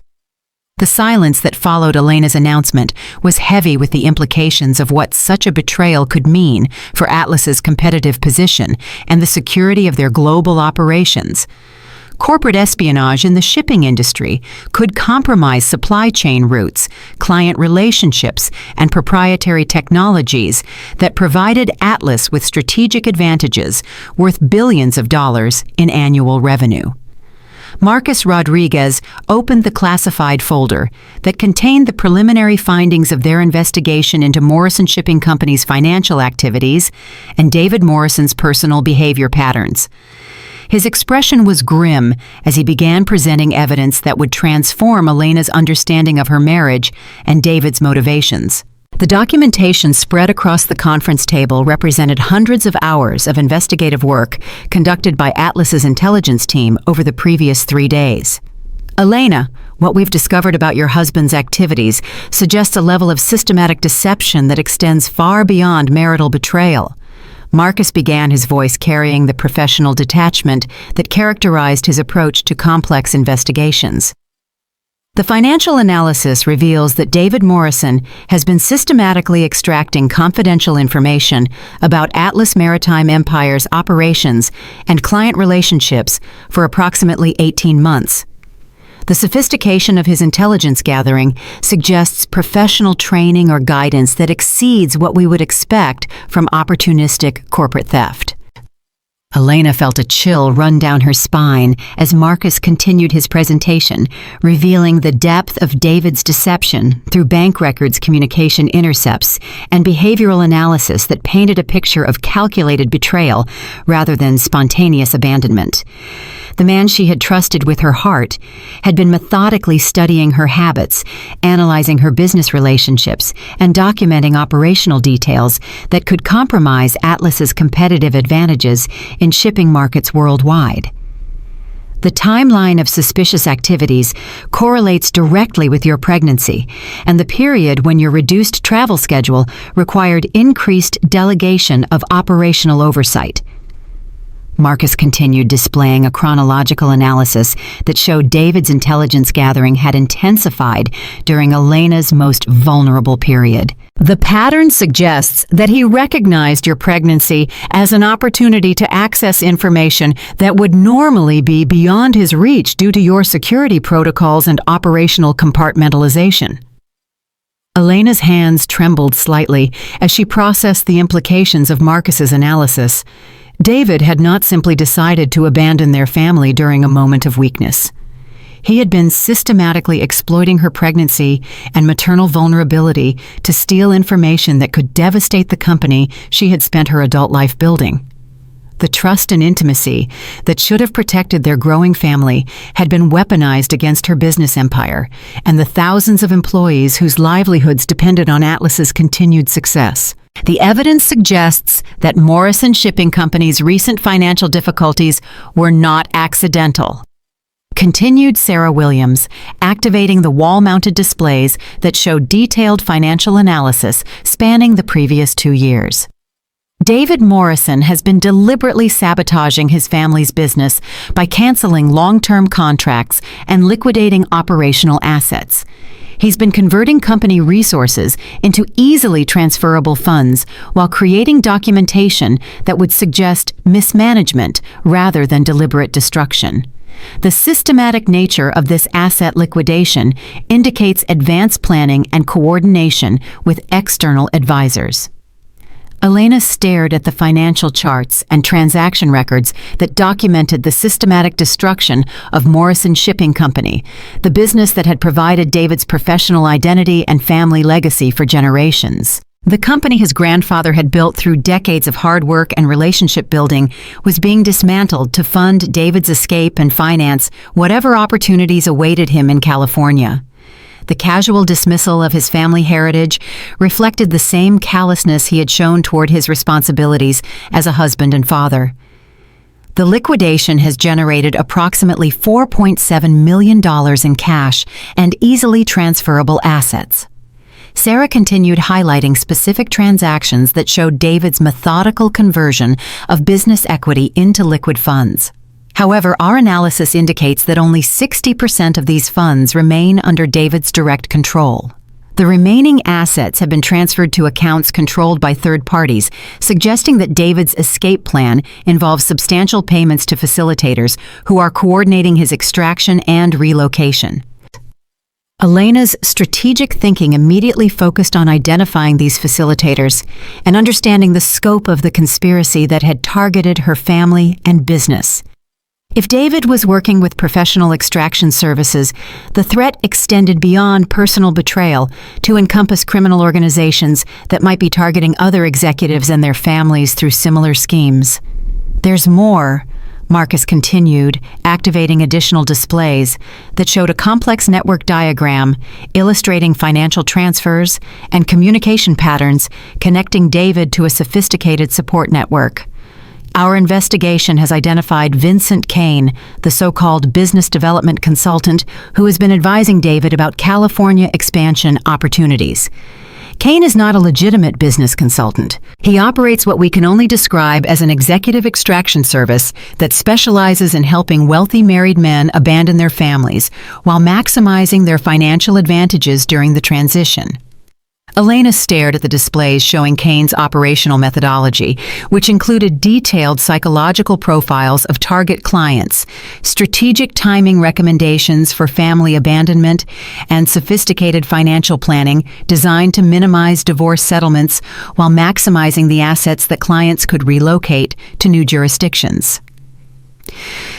The silence that followed Elena's announcement was heavy with the implications of what such a betrayal could mean for Atlas's competitive position and the security of their global operations. Corporate espionage in the shipping industry could compromise supply chain routes, client relationships, and proprietary technologies that provided Atlas with strategic advantages worth billions of dollars in annual revenue. Marcus Rodriguez opened the classified folder that contained the preliminary findings of their investigation into Morrison Shipping Company's financial activities and David Morrison's personal behavior patterns. His expression was grim as he began presenting evidence that would transform Elena's understanding of her marriage and David's motivations. The documentation spread across the conference table represented hundreds of hours of investigative work conducted by Atlas's intelligence team over the previous 3 days. "Elena, what we've discovered about your husband's activities suggests a level of systematic deception that extends far beyond marital betrayal." Marcus began, his voice carrying the professional detachment that characterized his approach to complex investigations. "The financial analysis reveals that David Morrison has been systematically extracting confidential information about Atlas Maritime Empire's operations and client relationships for approximately 18 months. The sophistication of his intelligence gathering suggests professional training or guidance that exceeds what we would expect from opportunistic corporate theft." Elena felt a chill run down her spine as Marcus continued his presentation, revealing the depth of David's deception through bank records, communication intercepts, and behavioral analysis that painted a picture of calculated betrayal rather than spontaneous abandonment. The man she had trusted with her heart had been methodically studying her habits, analyzing her business relationships, and documenting operational details that could compromise Atlas's competitive advantages in shipping markets worldwide. The timeline of suspicious activities correlates directly with your pregnancy and the period when your reduced travel schedule required increased delegation of operational oversight. Marcus continued, displaying a chronological analysis that showed David's intelligence gathering had intensified during Elena's most vulnerable period. "The pattern suggests that he recognized your pregnancy as an opportunity to access information that would normally be beyond his reach due to your security protocols and operational compartmentalization." Elena's hands trembled slightly as she processed the implications of Marcus's analysis. David had not simply decided to abandon their family during a moment of weakness. He had been systematically exploiting her pregnancy and maternal vulnerability to steal information that could devastate the company she had spent her adult life building. The trust and intimacy that should have protected their growing family had been weaponized against her business empire and the thousands of employees whose livelihoods depended on Atlas's continued success. The evidence suggests that Morrison Shipping Company's recent financial difficulties were not accidental. Continued Sarah Williams, activating the wall-mounted displays that showed detailed financial analysis spanning the previous 2 years. David Morrison has been deliberately sabotaging his family's business by canceling long-term contracts and liquidating operational assets. He's been converting company resources into easily transferable funds while creating documentation that would suggest mismanagement rather than deliberate destruction. The systematic nature of this asset liquidation indicates advanced planning and coordination with external advisors. Elena stared at the financial charts and transaction records that documented the systematic destruction of Morrison Shipping Company, the business that had provided David's professional identity and family legacy for generations. The company his grandfather had built through decades of hard work and relationship building was being dismantled to fund David's escape and finance whatever opportunities awaited him in California. The casual dismissal of his family heritage reflected the same callousness he had shown toward his responsibilities as a husband and father. The liquidation has generated approximately $4.7 million in cash and easily transferable assets. Sarah continued highlighting specific transactions that showed David's methodical conversion of business equity into liquid funds. However, our analysis indicates that only 60% of these funds remain under David's direct control. The remaining assets have been transferred to accounts controlled by third parties, suggesting that David's escape plan involves substantial payments to facilitators who are coordinating his extraction and relocation. Elena's strategic thinking immediately focused on identifying these facilitators and understanding the scope of the conspiracy that had targeted her family and business. If David was working with professional extraction services, the threat extended beyond personal betrayal to encompass criminal organizations that might be targeting other executives and their families through similar schemes. "There's more," Marcus continued, activating additional displays that showed a complex network diagram illustrating financial transfers and communication patterns connecting David to a sophisticated support network. "Our investigation has identified Vincent Kane, the so-called business development consultant who has been advising David about California expansion opportunities. Kane is not a legitimate business consultant. He operates what we can only describe as an executive extraction service that specializes in helping wealthy married men abandon their families while maximizing their financial advantages during the transition." Elena stared at the displays showing Kane's operational methodology, which included detailed psychological profiles of target clients, strategic timing recommendations for family abandonment, and sophisticated financial planning designed to minimize divorce settlements while maximizing the assets that clients could relocate to new jurisdictions.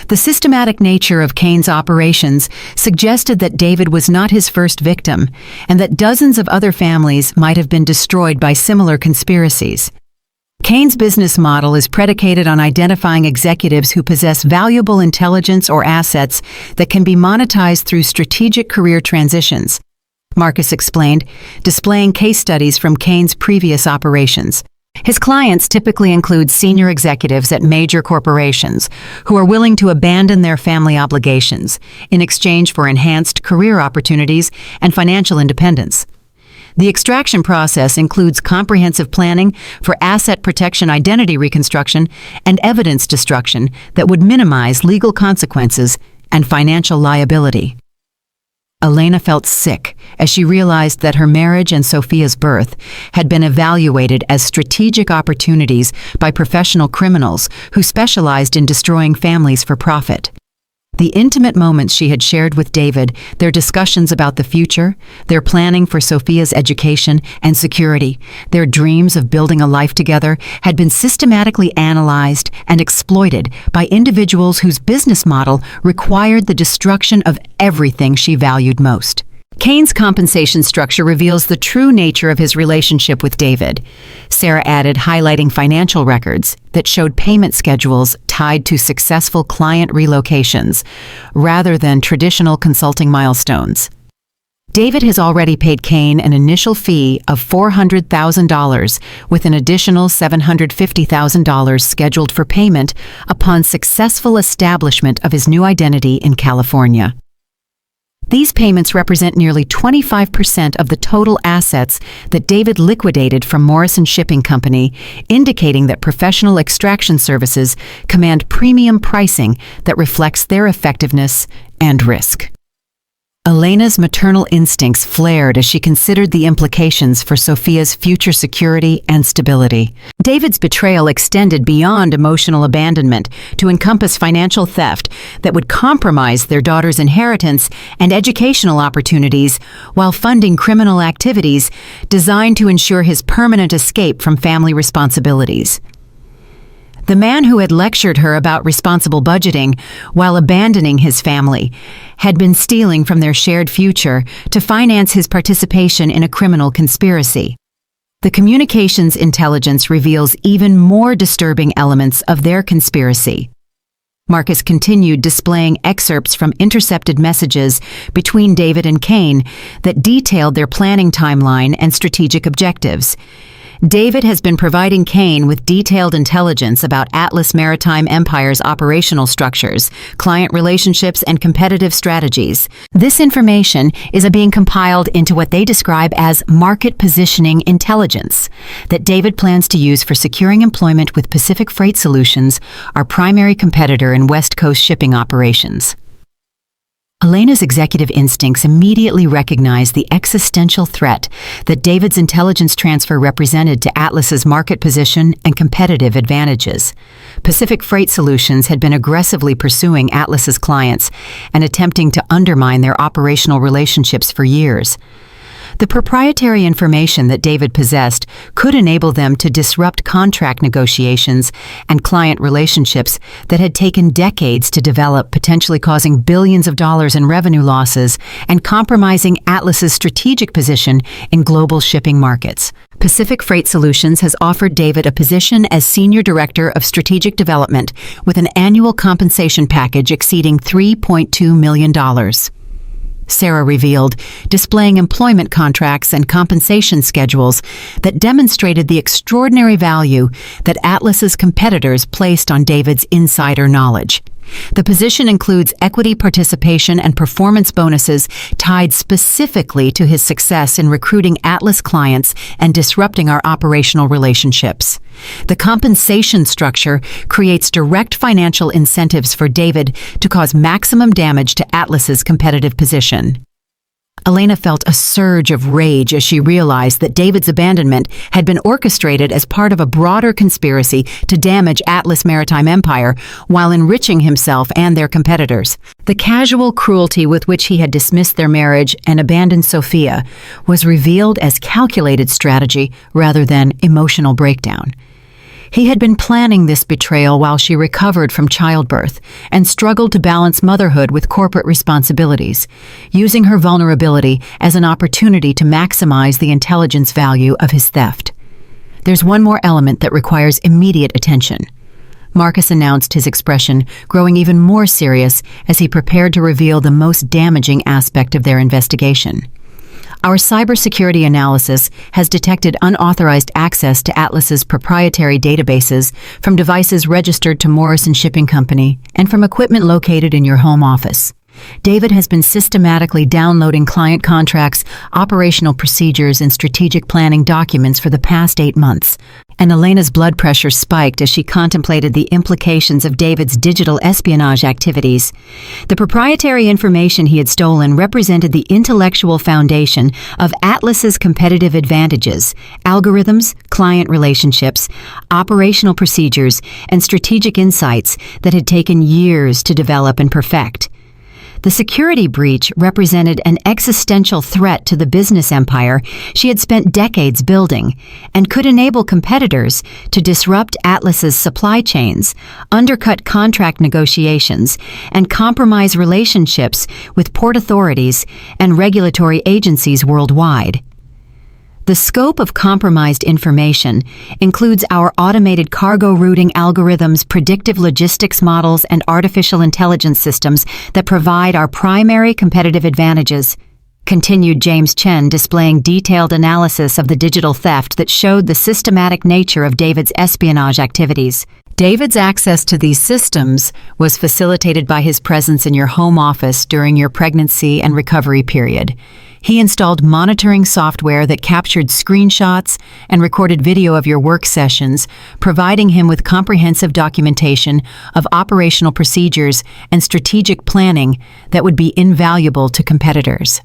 The systematic nature of Kane's operations suggested that David was not his first victim and that dozens of other families might have been destroyed by similar conspiracies. Kane's business model is predicated on identifying executives who possess valuable intelligence or assets that can be monetized through strategic career transitions, Marcus explained, displaying case studies from Kane's previous operations. His clients typically include senior executives at major corporations who are willing to abandon their family obligations in exchange for enhanced career opportunities and financial independence. The extraction process includes comprehensive planning for asset protection, identity reconstruction, and evidence destruction that would minimize legal consequences and financial liability. Elena felt sick as she realized that her marriage and Sophia's birth had been evaluated as strategic opportunities by professional criminals who specialized in destroying families for profit. The intimate moments she had shared with David, their discussions about the future, their planning for Sophia's education and security, their dreams of building a life together, had been systematically analyzed and exploited by individuals whose business model required the destruction of everything she valued most. Cain's compensation structure reveals the true nature of his relationship with David. Sarah added, highlighting financial records that showed payment schedules tied to successful client relocations, rather than traditional consulting milestones. David has already paid Cain an initial fee of $400,000, with an additional $750,000 scheduled for payment upon successful establishment of his new identity in California. These payments represent nearly 25% of the total assets that David liquidated from Morrison Shipping Company, indicating that professional extraction services command premium pricing that reflects their effectiveness and risk. Elena's maternal instincts flared as she considered the implications for Sophia's future security and stability. David's betrayal extended beyond emotional abandonment to encompass financial theft that would compromise their daughter's inheritance and educational opportunities while funding criminal activities designed to ensure his permanent escape from family responsibilities. The man who had lectured her about responsible budgeting while abandoning his family had been stealing from their shared future to finance his participation in a criminal conspiracy. The communications intelligence reveals even more disturbing elements of their conspiracy. Marcus continued displaying excerpts from intercepted messages between David and Cain that detailed their planning timeline and strategic objectives. David has been providing Cain with detailed intelligence about Atlas Maritime Empire's operational structures, client relationships, and competitive strategies. This information is being compiled into what they describe as market positioning intelligence that David plans to use for securing employment with Pacific Freight Solutions, our primary competitor in West Coast shipping operations. Elena's executive instincts immediately recognized the existential threat that David's intelligence transfer represented to Atlas's market position and competitive advantages. Pacific Freight Solutions had been aggressively pursuing Atlas's clients and attempting to undermine their operational relationships for years. The proprietary information that David possessed could enable them to disrupt contract negotiations and client relationships that had taken decades to develop, potentially causing billions of dollars in revenue losses and compromising Atlas's strategic position in global shipping markets. Pacific Freight Solutions has offered David a position as Senior Director of Strategic Development with an annual compensation package exceeding $3.2 million. Sarah revealed, displaying employment contracts and compensation schedules that demonstrated the extraordinary value that Atlas's competitors placed on David's insider knowledge. The position includes equity participation and performance bonuses tied specifically to his success in recruiting Atlas clients and disrupting our operational relationships. The compensation structure creates direct financial incentives for David to cause maximum damage to Atlas's competitive position. Elena felt a surge of rage as she realized that David's abandonment had been orchestrated as part of a broader conspiracy to damage Atlas Maritime Empire while enriching himself and their competitors. The casual cruelty with which he had dismissed their marriage and abandoned Sophia was revealed as calculated strategy rather than emotional breakdown. He had been planning this betrayal while she recovered from childbirth and struggled to balance motherhood with corporate responsibilities, using her vulnerability as an opportunity to maximize the intelligence value of his theft. There's one more element that requires immediate attention. Marcus announced, his expression growing even more serious as he prepared to reveal the most damaging aspect of their investigation. Our cybersecurity analysis has detected unauthorized access to Atlas's proprietary databases from devices registered to Morrison Shipping Company and from equipment located in your home office. David has been systematically downloading client contracts, operational procedures, and strategic planning documents for the past 8 months, and Elena's blood pressure spiked as she contemplated the implications of David's digital espionage activities. The proprietary information he had stolen represented the intellectual foundation of Atlas's competitive advantages, algorithms, client relationships, operational procedures, and strategic insights that had taken years to develop and perfect. The security breach represented an existential threat to the business empire she had spent decades building and could enable competitors to disrupt Atlas's supply chains, undercut contract negotiations, and compromise relationships with port authorities and regulatory agencies worldwide. The scope of compromised information includes our automated cargo routing algorithms, predictive logistics models, and artificial intelligence systems that provide our primary competitive advantages, continued James Chen, displaying detailed analysis of the digital theft that showed the systematic nature of David's espionage activities. David's access to these systems was facilitated by his presence in your home office during your pregnancy and recovery period. He installed monitoring software that captured screenshots and recorded video of your work sessions, providing him with comprehensive documentation of operational procedures and strategic planning that would be invaluable to competitors.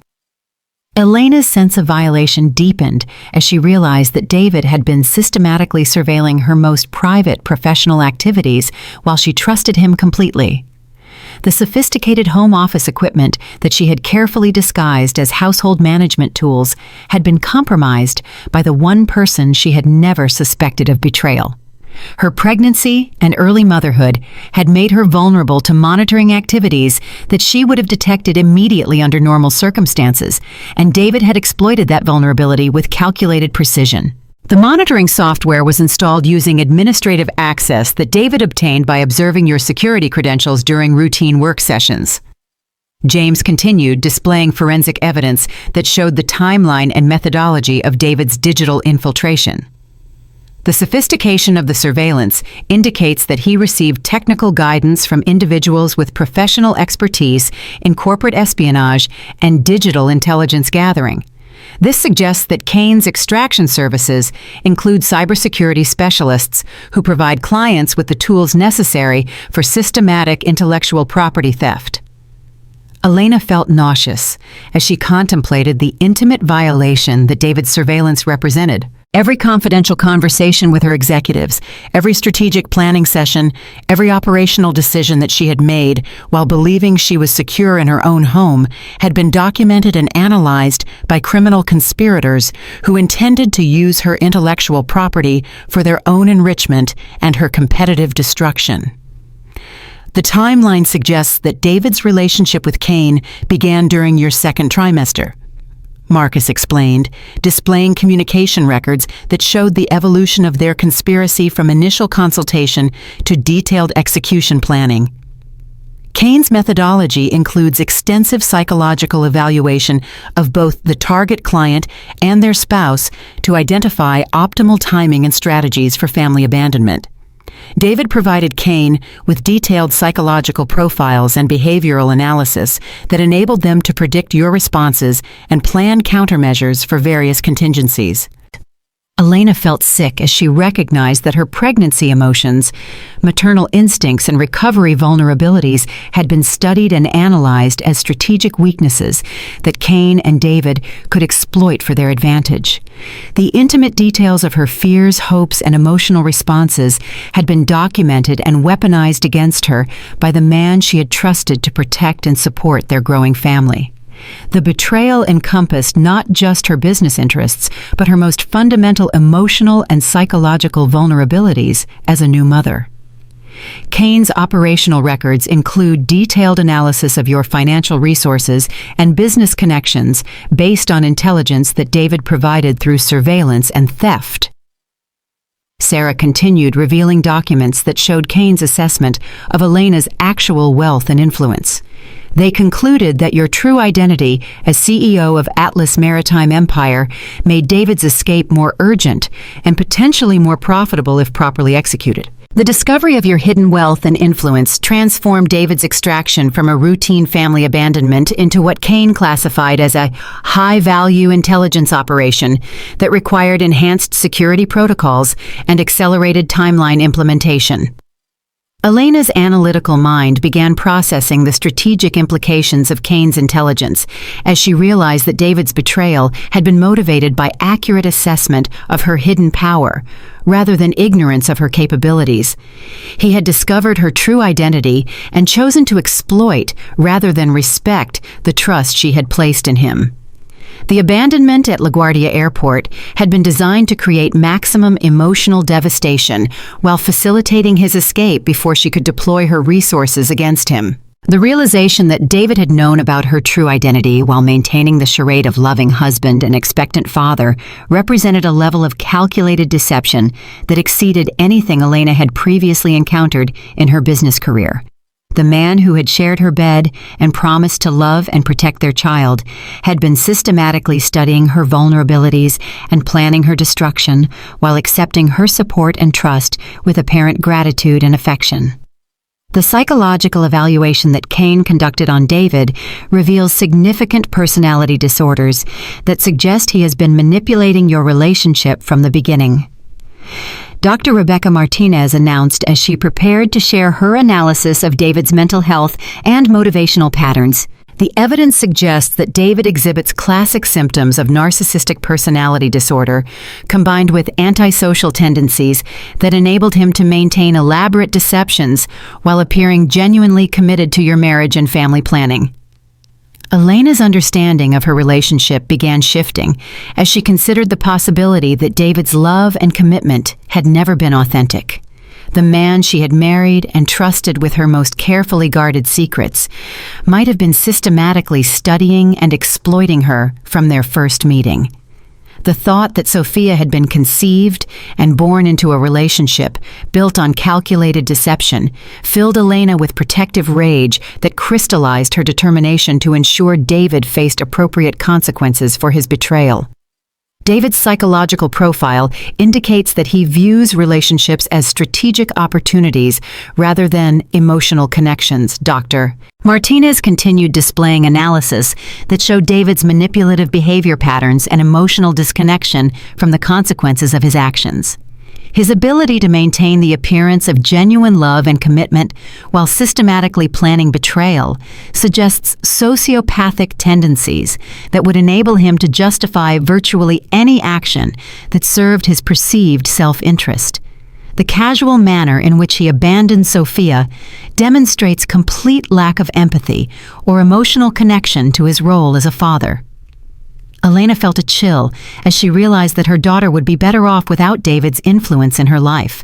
Elena's sense of violation deepened as she realized that David had been systematically surveilling her most private professional activities while she trusted him completely. The sophisticated home office equipment that she had carefully disguised as household management tools had been compromised by the one person she had never suspected of betrayal. Her pregnancy and early motherhood had made her vulnerable to monitoring activities that she would have detected immediately under normal circumstances, and David had exploited that vulnerability with calculated precision. The monitoring software was installed using administrative access that David obtained by observing your security credentials during routine work sessions. James continued, displaying forensic evidence that showed the timeline and methodology of David's digital infiltration. The sophistication of the surveillance indicates that he received technical guidance from individuals with professional expertise in corporate espionage and digital intelligence gathering. This suggests that Kane's extraction services include cybersecurity specialists who provide clients with the tools necessary for systematic intellectual property theft. Elena felt nauseous as she contemplated the intimate violation that David's surveillance represented. Every confidential conversation with her executives, every strategic planning session, every operational decision that she had made while believing she was secure in her own home had been documented and analyzed by criminal conspirators who intended to use her intellectual property for their own enrichment and her competitive destruction. The timeline suggests that David's relationship with Kane began during your second trimester, Marcus explained, displaying communication records that showed the evolution of their conspiracy from initial consultation to detailed execution planning. Kane's methodology includes extensive psychological evaluation of both the target client and their spouse to identify optimal timing and strategies for family abandonment. David provided Kane with detailed psychological profiles and behavioral analysis that enabled them to predict your responses and plan countermeasures for various contingencies. Elena felt sick as she recognized that her pregnancy emotions, maternal instincts, and recovery vulnerabilities had been studied and analyzed as strategic weaknesses that Kane and David could exploit for their advantage. The intimate details of her fears, hopes, and emotional responses had been documented and weaponized against her by the man she had trusted to protect and support their growing family. The betrayal encompassed not just her business interests, but her most fundamental emotional and psychological vulnerabilities as a new mother. Kane's operational records include detailed analysis of your financial resources and business connections based on intelligence that David provided through surveillance and theft. Sarah continued, revealing documents that showed Kane's assessment of Elena's actual wealth and influence. They concluded that your true identity as CEO of Atlas Maritime Empire made David's escape more urgent and potentially more profitable if properly executed. The discovery of your hidden wealth and influence transformed David's extraction from a routine family abandonment into what Kane classified as a high-value intelligence operation that required enhanced security protocols and accelerated timeline implementation. Elena's analytical mind began processing the strategic implications of Cain's intelligence as she realized that David's betrayal had been motivated by accurate assessment of her hidden power, rather than ignorance of her capabilities. He had discovered her true identity and chosen to exploit rather than respect the trust she had placed in him. The abandonment at LaGuardia Airport had been designed to create maximum emotional devastation while facilitating his escape before she could deploy her resources against him. The realization that David had known about her true identity while maintaining the charade of loving husband and expectant father represented a level of calculated deception that exceeded anything Elena had previously encountered in her business career. The man who had shared her bed and promised to love and protect their child had been systematically studying her vulnerabilities and planning her destruction while accepting her support and trust with apparent gratitude and affection. The psychological evaluation that Cain conducted on David reveals significant personality disorders that suggest he has been manipulating your relationship from the beginning. Dr. Rebecca Martinez announced as she prepared to share her analysis of David's mental health and motivational patterns. The evidence suggests that David exhibits classic symptoms of narcissistic personality disorder, combined with antisocial tendencies that enabled him to maintain elaborate deceptions while appearing genuinely committed to your marriage and family planning. Elena's understanding of her relationship began shifting as she considered the possibility that David's love and commitment had never been authentic. The man she had married and trusted with her most carefully guarded secrets might have been systematically studying and exploiting her from their first meeting. The thought that Sophia had been conceived and born into a relationship built on calculated deception filled Elena with protective rage that crystallized her determination to ensure David faced appropriate consequences for his betrayal. David's psychological profile indicates that he views relationships as strategic opportunities rather than emotional connections, Dr. Martinez continued displaying analysis that showed David's manipulative behavior patterns and emotional disconnection from the consequences of his actions. His ability to maintain the appearance of genuine love and commitment while systematically planning betrayal suggests sociopathic tendencies that would enable him to justify virtually any action that served his perceived self-interest. The casual manner in which he abandoned Sophia demonstrates complete lack of empathy or emotional connection to his role as a father. Elena felt a chill as she realized that her daughter would be better off without David's influence in her life.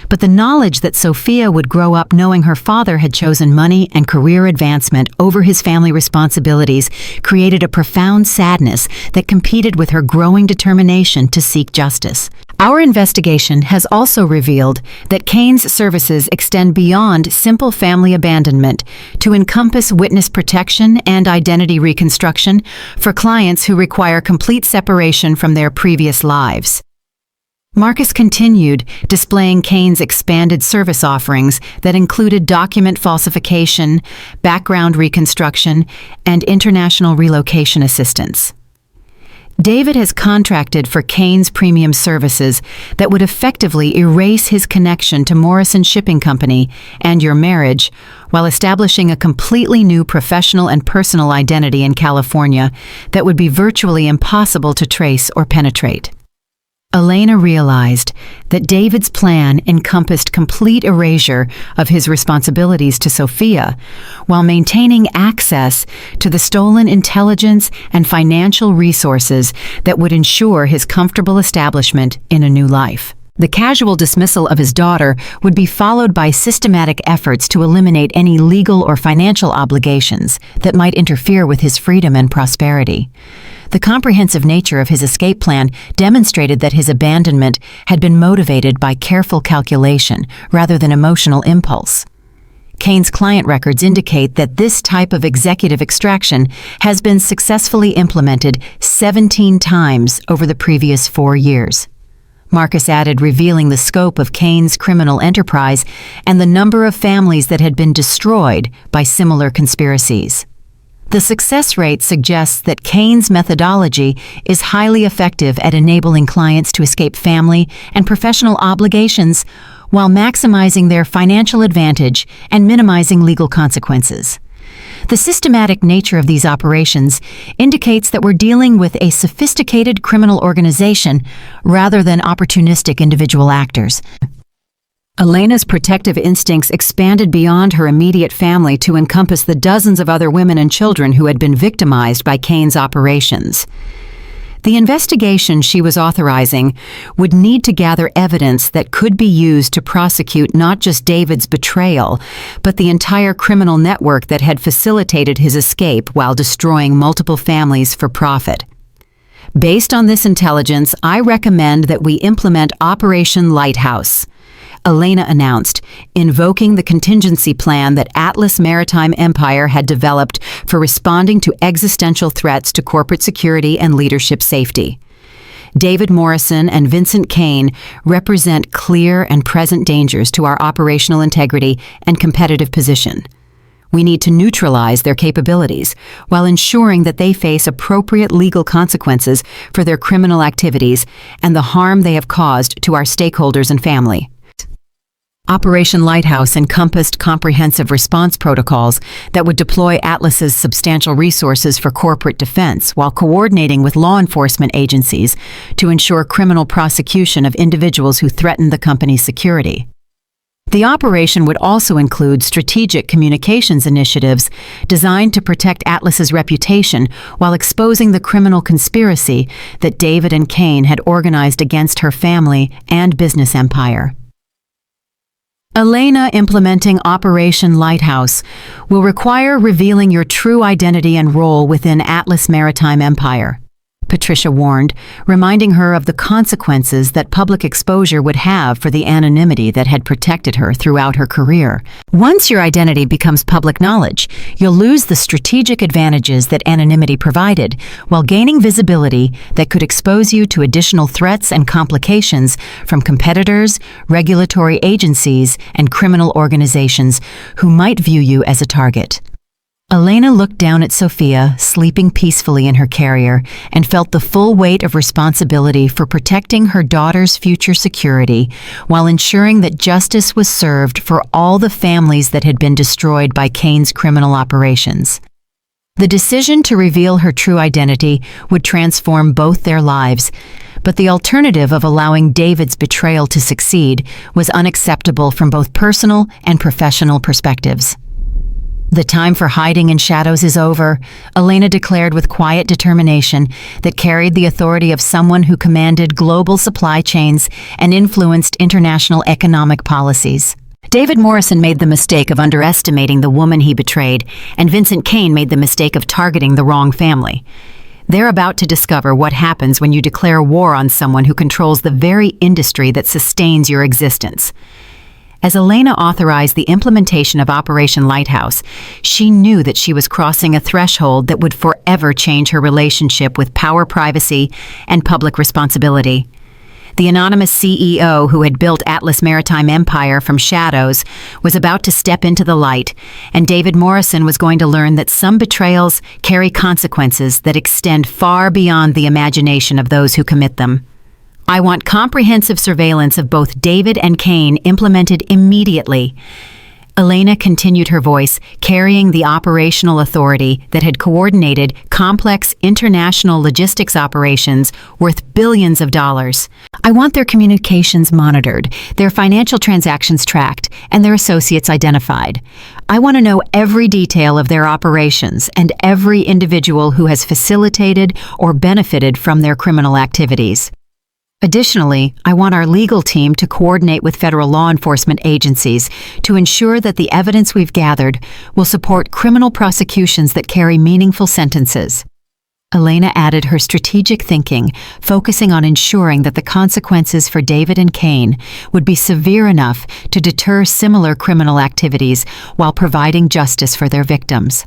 But the knowledge that Sophia would grow up knowing her father had chosen money and career advancement over his family responsibilities created a profound sadness that competed with her growing determination to seek justice. Our investigation has also revealed that Cain's services extend beyond simple family abandonment to encompass witness protection and identity reconstruction for clients who require complete separation from their previous lives. Marcus continued, displaying Cain's expanded service offerings that included document falsification, background reconstruction, and international relocation assistance. David has contracted for Cain's premium services that would effectively erase his connection to Morrison Shipping Company and your marriage, while establishing a completely new professional and personal identity in California that would be virtually impossible to trace or penetrate. Elena realized that David's plan encompassed complete erasure of his responsibilities to Sophia, while maintaining access to the stolen intelligence and financial resources that would ensure his comfortable establishment in a new life. The casual dismissal of his daughter would be followed by systematic efforts to eliminate any legal or financial obligations that might interfere with his freedom and prosperity. The comprehensive nature of his escape plan demonstrated that his abandonment had been motivated by careful calculation rather than emotional impulse. Cain's client records indicate that this type of executive extraction has been successfully implemented 17 times over the previous 4 years. Marcus added, revealing the scope of Cain's criminal enterprise and the number of families that had been destroyed by similar conspiracies. The success rate suggests that Cain's methodology is highly effective at enabling clients to escape family and professional obligations while maximizing their financial advantage and minimizing legal consequences. The systematic nature of these operations indicates that we're dealing with a sophisticated criminal organization rather than opportunistic individual actors. Elena's protective instincts expanded beyond her immediate family to encompass the dozens of other women and children who had been victimized by Cain's operations. The investigation she was authorizing would need to gather evidence that could be used to prosecute not just David's betrayal, but the entire criminal network that had facilitated his escape while destroying multiple families for profit. Based on this intelligence, I recommend that we implement Operation Lighthouse, Elena announced, invoking the contingency plan that Atlas Maritime Empire had developed for responding to existential threats to corporate security and leadership safety. David Morrison and Vincent Cain represent clear and present dangers to our operational integrity and competitive position. We need to neutralize their capabilities while ensuring that they face appropriate legal consequences for their criminal activities and the harm they have caused to our stakeholders and family. Operation Lighthouse encompassed comprehensive response protocols that would deploy Atlas's substantial resources for corporate defense while coordinating with law enforcement agencies to ensure criminal prosecution of individuals who threatened the company's security. The operation would also include strategic communications initiatives designed to protect Atlas's reputation while exposing the criminal conspiracy that David and Cain had organized against her family and business empire. Elena implementing Operation Lighthouse will require revealing your true identity and role within Atlas Maritime Empire, Patricia warned, reminding her of the consequences that public exposure would have for the anonymity that had protected her throughout her career. Once your identity becomes public knowledge, you'll lose the strategic advantages that anonymity provided, while gaining visibility that could expose you to additional threats and complications from competitors, regulatory agencies, and criminal organizations who might view you as a target. Elena looked down at Sophia, sleeping peacefully in her carrier, and felt the full weight of responsibility for protecting her daughter's future security while ensuring that justice was served for all the families that had been destroyed by Cain's criminal operations. The decision to reveal her true identity would transform both their lives, but the alternative of allowing David's betrayal to succeed was unacceptable from both personal and professional perspectives. The time for hiding in shadows is over, Elena declared with quiet determination that carried the authority of someone who commanded global supply chains and influenced international economic policies. David Morrison made the mistake of underestimating the woman he betrayed, and Vincent Cain made the mistake of targeting the wrong family. They're about to discover what happens when you declare war on someone who controls the very industry that sustains your existence. As Elena authorized the implementation of Operation Lighthouse, she knew that she was crossing a threshold that would forever change her relationship with power, privacy, and public responsibility. The anonymous CEO who had built Atlas Maritime Empire from shadows was about to step into the light, and David Morrison was going to learn that some betrayals carry consequences that extend far beyond the imagination of those who commit them. I want comprehensive surveillance of both David and Cain implemented immediately. Elena continued her voice, carrying the operational authority that had coordinated complex international logistics operations worth billions of dollars. I want their communications monitored, their financial transactions tracked, and their associates identified. I want to know every detail of their operations and every individual who has facilitated or benefited from their criminal activities. Additionally, I want our legal team to coordinate with federal law enforcement agencies to ensure that the evidence we've gathered will support criminal prosecutions that carry meaningful sentences. Elena added her strategic thinking, focusing on ensuring that the consequences for David and Cain would be severe enough to deter similar criminal activities while providing justice for their victims.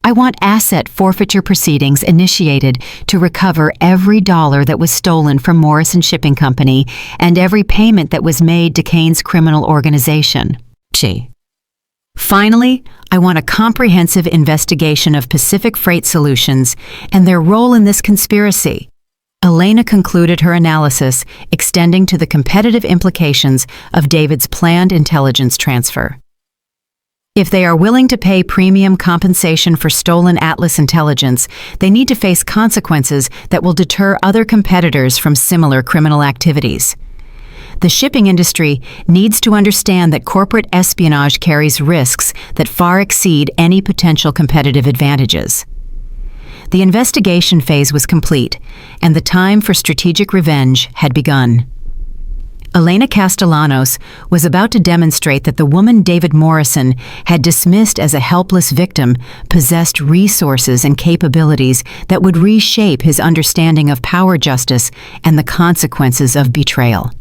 I want asset forfeiture proceedings initiated to recover every dollar that was stolen from Morrison Shipping Company and every payment that was made to Cain's criminal organization. Finally, I want a comprehensive investigation of Pacific Freight Solutions and their role in this conspiracy. Elena concluded her analysis, extending to the competitive implications of David's planned intelligence transfer. If they are willing to pay premium compensation for stolen Atlas intelligence, they need to face consequences that will deter other competitors from similar criminal activities. The shipping industry needs to understand that corporate espionage carries risks that far exceed any potential competitive advantages. The investigation phase was complete, and the time for strategic revenge had begun. Elena Castellanos was about to demonstrate that the woman David Morrison had dismissed as a helpless victim possessed resources and capabilities that would reshape his understanding of power justice and the consequences of betrayal.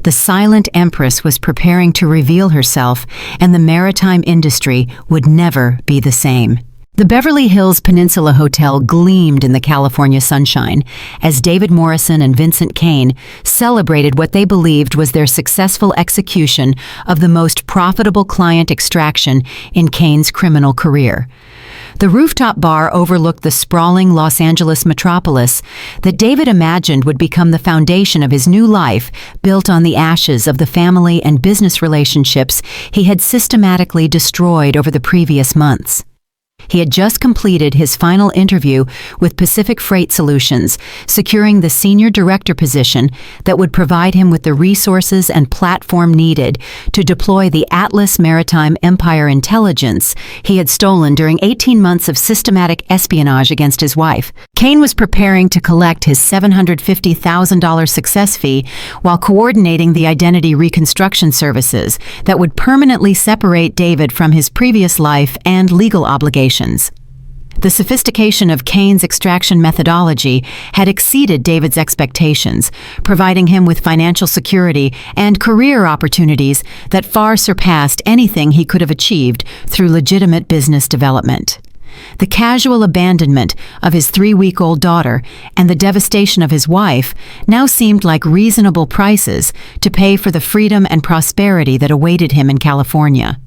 The silent empress was preparing to reveal herself, and the maritime industry would never be the same. The Beverly Hills Peninsula Hotel gleamed in the California sunshine as David Morrison and Vincent Kane celebrated what they believed was their successful execution of the most profitable client extraction in Kane's criminal career. The rooftop bar overlooked the sprawling Los Angeles metropolis that David imagined would become the foundation of his new life, built on the ashes of the family and business relationships he had systematically destroyed over the previous months. He had just completed his final interview with Pacific Freight Solutions, securing the senior director position that would provide him with the resources and platform needed to deploy the Atlas Maritime Empire intelligence he had stolen during 18 months of systematic espionage against his wife. Kane was preparing to collect his $750,000 success fee while coordinating the identity reconstruction services that would permanently separate David from his previous life and legal obligations. The sophistication of Kane's extraction methodology had exceeded David's expectations, providing him with financial security and career opportunities that far surpassed anything he could have achieved through legitimate business development. The casual abandonment of his 3-week-old daughter and the devastation of his wife now seemed like reasonable prices to pay for the freedom and prosperity that awaited him in California.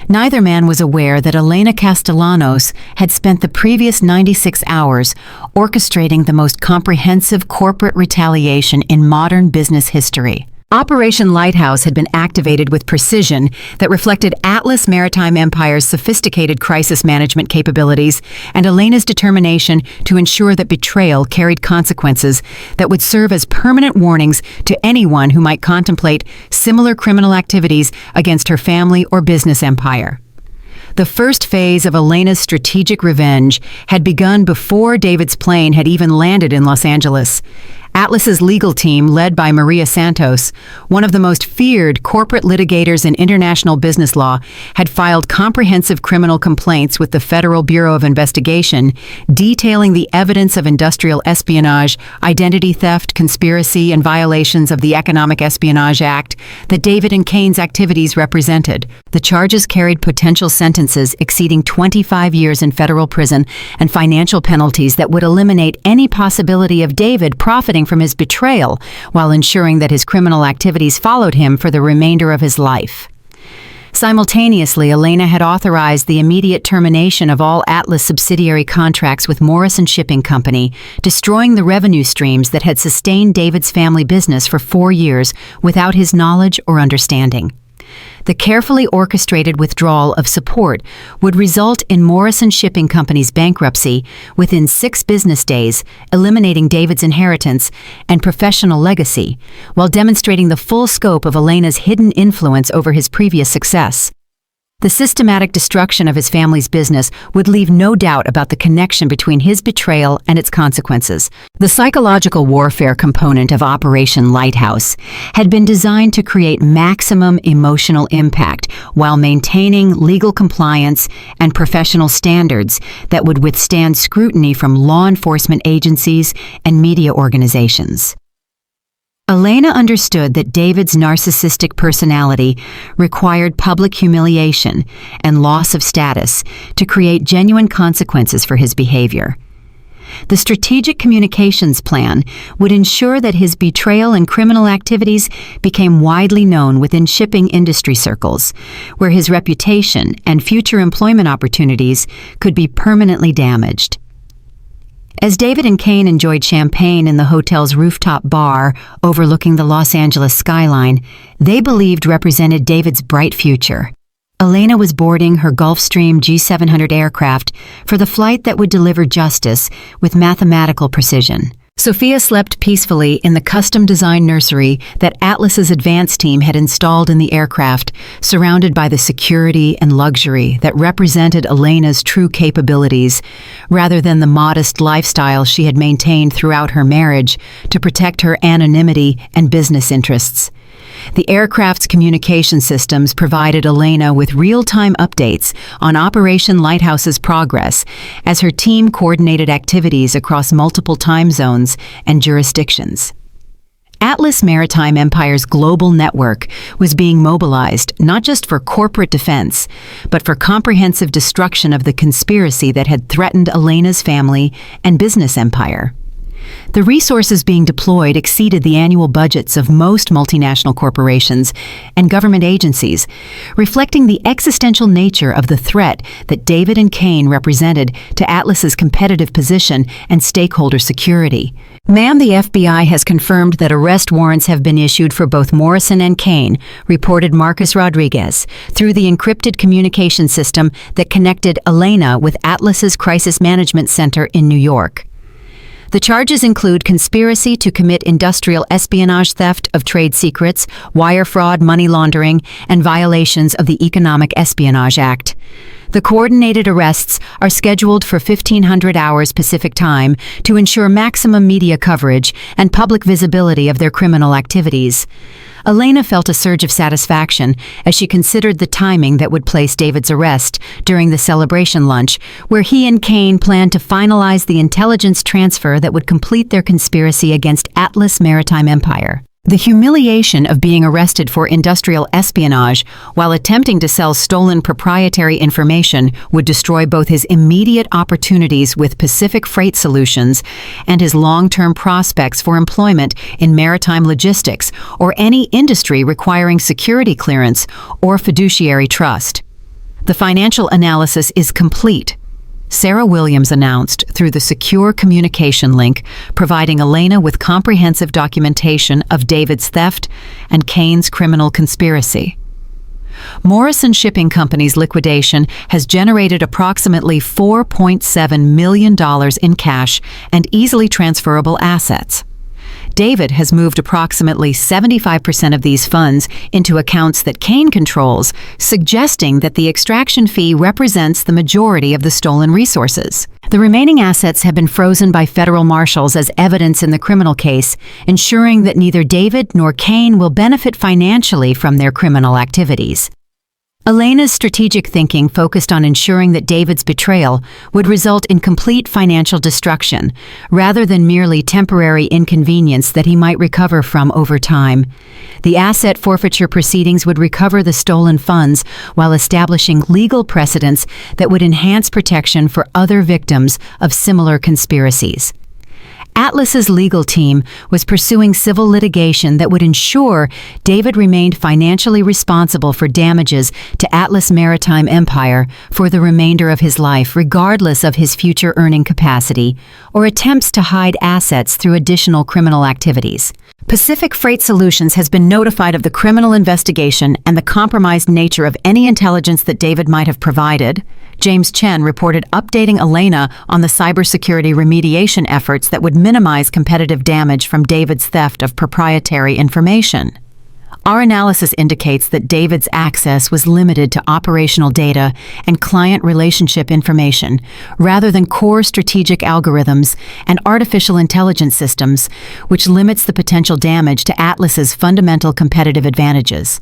Neither man was aware that Elena Castellanos had spent the previous 96 hours orchestrating the most comprehensive corporate retaliation in modern business history. Operation Lighthouse had been activated with precision that reflected Atlas Maritime Empire's sophisticated crisis management capabilities and Elena's determination to ensure that betrayal carried consequences that would serve as permanent warnings to anyone who might contemplate similar criminal activities against her family or business empire. The first phase of Elena's strategic revenge had begun before David's plane had even landed in Los Angeles. Atlas's legal team, led by Maria Santos, one of the most feared corporate litigators in international business law, had filed comprehensive criminal complaints with the Federal Bureau of Investigation, detailing the evidence of industrial espionage, identity theft, conspiracy, and violations of the Economic Espionage Act that David and Kane's activities represented. The charges carried potential sentences exceeding 25 years in federal prison and financial penalties that would eliminate any possibility of David profiting from his betrayal while ensuring that his criminal activities followed him for the remainder of his life. Simultaneously, Elena had authorized the immediate termination of all Atlas subsidiary contracts with Morrison Shipping Company, destroying the revenue streams that had sustained David's family business for 4 years without his knowledge or understanding. The carefully orchestrated withdrawal of support would result in Morrison Shipping Company's bankruptcy within 6 business days, eliminating David's inheritance and professional legacy, while demonstrating the full scope of Elena's hidden influence over his previous success. The systematic destruction of his family's business would leave no doubt about the connection between his betrayal and its consequences. The psychological warfare component of Operation Lighthouse had been designed to create maximum emotional impact while maintaining legal compliance and professional standards that would withstand scrutiny from law enforcement agencies and media organizations. Elena understood that David's narcissistic personality required public humiliation and loss of status to create genuine consequences for his behavior. The strategic communications plan would ensure that his betrayal and criminal activities became widely known within shipping industry circles, where his reputation and future employment opportunities could be permanently damaged. As David and Kane enjoyed champagne in the hotel's rooftop bar overlooking the Los Angeles skyline, they believed represented David's bright future. Elena was boarding her Gulfstream G700 aircraft for the flight that would deliver justice with mathematical precision. Sophia slept peacefully in the custom-designed nursery that Atlas's advance team had installed in the aircraft, surrounded by the security and luxury that represented Elena's true capabilities, rather than the modest lifestyle she had maintained throughout her marriage to protect her anonymity and business interests. The aircraft's communication systems provided Elena with real-time updates on Operation Lighthouse's progress as her team coordinated activities across multiple time zones and jurisdictions. Atlas Maritime Empire's global network was being mobilized not just for corporate defense, but for comprehensive destruction of the conspiracy that had threatened Elena's family and business empire. The resources being deployed exceeded the annual budgets of most multinational corporations and government agencies, reflecting the existential nature of the threat that David and Kane represented to Atlas's competitive position and stakeholder security. Ma'am, the FBI has confirmed that arrest warrants have been issued for both Morrison and Kane, reported Marcus Rodriguez, through the encrypted communication system that connected Elena with Atlas's Crisis Management Center in New York. The charges include conspiracy to commit industrial espionage, theft of trade secrets, wire fraud, money laundering, and violations of the Economic Espionage Act. The coordinated arrests are scheduled for 1500 hours Pacific time to ensure maximum media coverage and public visibility of their criminal activities. Elena felt a surge of satisfaction as she considered the timing that would place David's arrest during the celebration lunch, where he and Kane planned to finalize the intelligence transfer that would complete their conspiracy against Atlas Maritime Empire. The humiliation of being arrested for industrial espionage while attempting to sell stolen proprietary information would destroy both his immediate opportunities with Pacific Freight Solutions and his long-term prospects for employment in maritime logistics or any industry requiring security clearance or fiduciary trust. The financial analysis is complete, Sarah Williams announced through the secure communication link, providing Elena with comprehensive documentation of David's theft and Kane's criminal conspiracy. Morrison Shipping Company's liquidation has generated approximately $4.7 million in cash and easily transferable assets. David has moved approximately 75% of these funds into accounts that Kane controls, suggesting that the extraction fee represents the majority of the stolen resources. The remaining assets have been frozen by federal marshals as evidence in the criminal case, ensuring that neither David nor Kane will benefit financially from their criminal activities. Elena's strategic thinking focused on ensuring that David's betrayal would result in complete financial destruction, rather than merely temporary inconvenience that he might recover from over time. The asset forfeiture proceedings would recover the stolen funds while establishing legal precedents that would enhance protection for other victims of similar conspiracies. Atlas's legal team was pursuing civil litigation that would ensure David remained financially responsible for damages to Atlas Maritime Empire for the remainder of his life, regardless of his future earning capacity or attempts to hide assets through additional criminal activities. Pacific Freight Solutions has been notified of the criminal investigation and the compromised nature of any intelligence that David might have provided. James Chen reported updating Elena on the cybersecurity remediation efforts that would minimize competitive damage from David's theft of proprietary information. Our analysis indicates that David's access was limited to operational data and client relationship information, rather than core strategic algorithms and artificial intelligence systems, which limits the potential damage to Atlas's fundamental competitive advantages.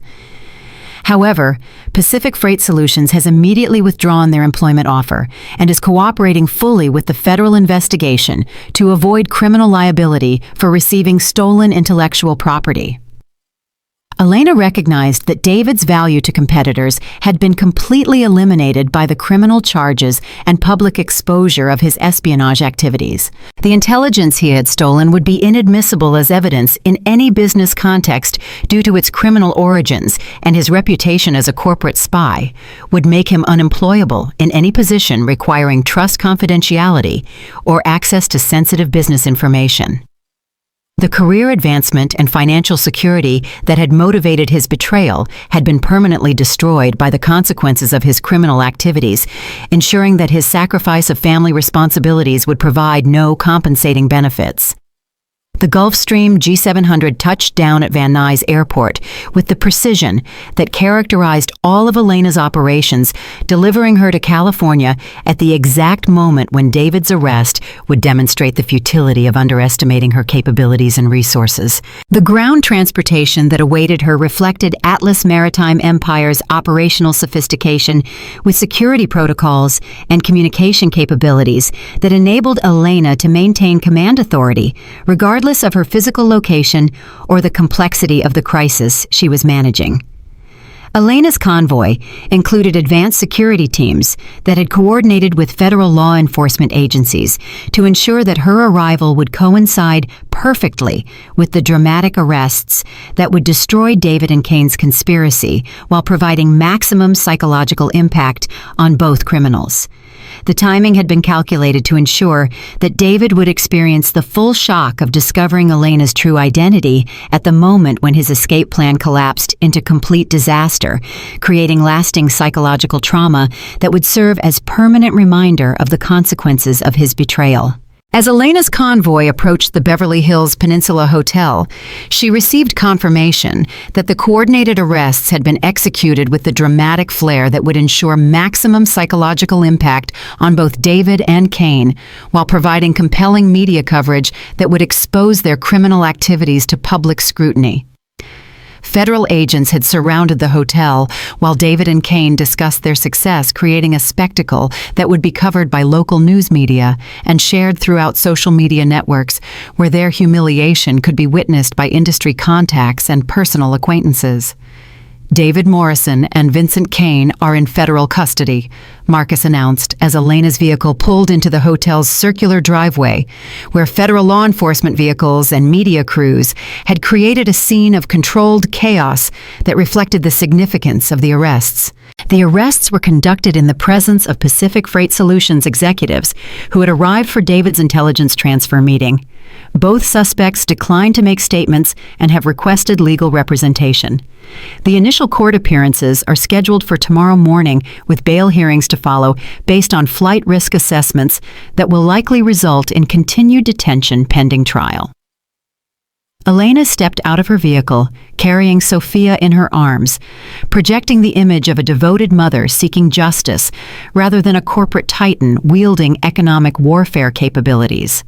However, Pacific Freight Solutions has immediately withdrawn their employment offer and is cooperating fully with the federal investigation to avoid criminal liability for receiving stolen intellectual property. Elena recognized that David's value to competitors had been completely eliminated by the criminal charges and public exposure of his espionage activities. The intelligence he had stolen would be inadmissible as evidence in any business context due to its criminal origins, and his reputation as a corporate spy would make him unemployable in any position requiring trust confidentiality or access to sensitive business information. The career advancement and financial security that had motivated his betrayal had been permanently destroyed by the consequences of his criminal activities, ensuring that his sacrifice of family responsibilities would provide no compensating benefits. The Gulfstream G700 touched down at Van Nuys Airport with the precision that characterized all of Elena's operations, delivering her to California at the exact moment when David's arrest would demonstrate the futility of underestimating her capabilities and resources. The ground transportation that awaited her reflected Atlas Maritime Empire's operational sophistication, with security protocols and communication capabilities that enabled Elena to maintain command authority, regardless of her physical location or the complexity of the crisis she was managing. Elena's convoy included advanced security teams that had coordinated with federal law enforcement agencies to ensure that her arrival would coincide perfectly with the dramatic arrests that would destroy David and Kane's conspiracy while providing maximum psychological impact on both criminals. The timing had been calculated to ensure that David would experience the full shock of discovering Elena's true identity at the moment when his escape plan collapsed into complete disaster, creating lasting psychological trauma that would serve as permanent reminder of the consequences of his betrayal. As Elena's convoy approached the Beverly Hills Peninsula Hotel, she received confirmation that the coordinated arrests had been executed with the dramatic flair that would ensure maximum psychological impact on both David and Kane, while providing compelling media coverage that would expose their criminal activities to public scrutiny. Federal agents had surrounded the hotel while David and Kane discussed their success, creating a spectacle that would be covered by local news media and shared throughout social media networks, where their humiliation could be witnessed by industry contacts and personal acquaintances. David Morrison and Vincent Kane are in federal custody, Marcus announced as Elena's vehicle pulled into the hotel's circular driveway, where federal law enforcement vehicles and media crews had created a scene of controlled chaos that reflected the significance of the arrests. The arrests were conducted in the presence of Pacific Freight Solutions executives who had arrived for David's intelligence transfer meeting. Both suspects declined to make statements and have requested legal representation. The initial court appearances are scheduled for tomorrow morning, with bail hearings to follow based on flight risk assessments that will likely result in continued detention pending trial. Elena stepped out of her vehicle, carrying Sophia in her arms, projecting the image of a devoted mother seeking justice rather than a corporate titan wielding economic warfare capabilities.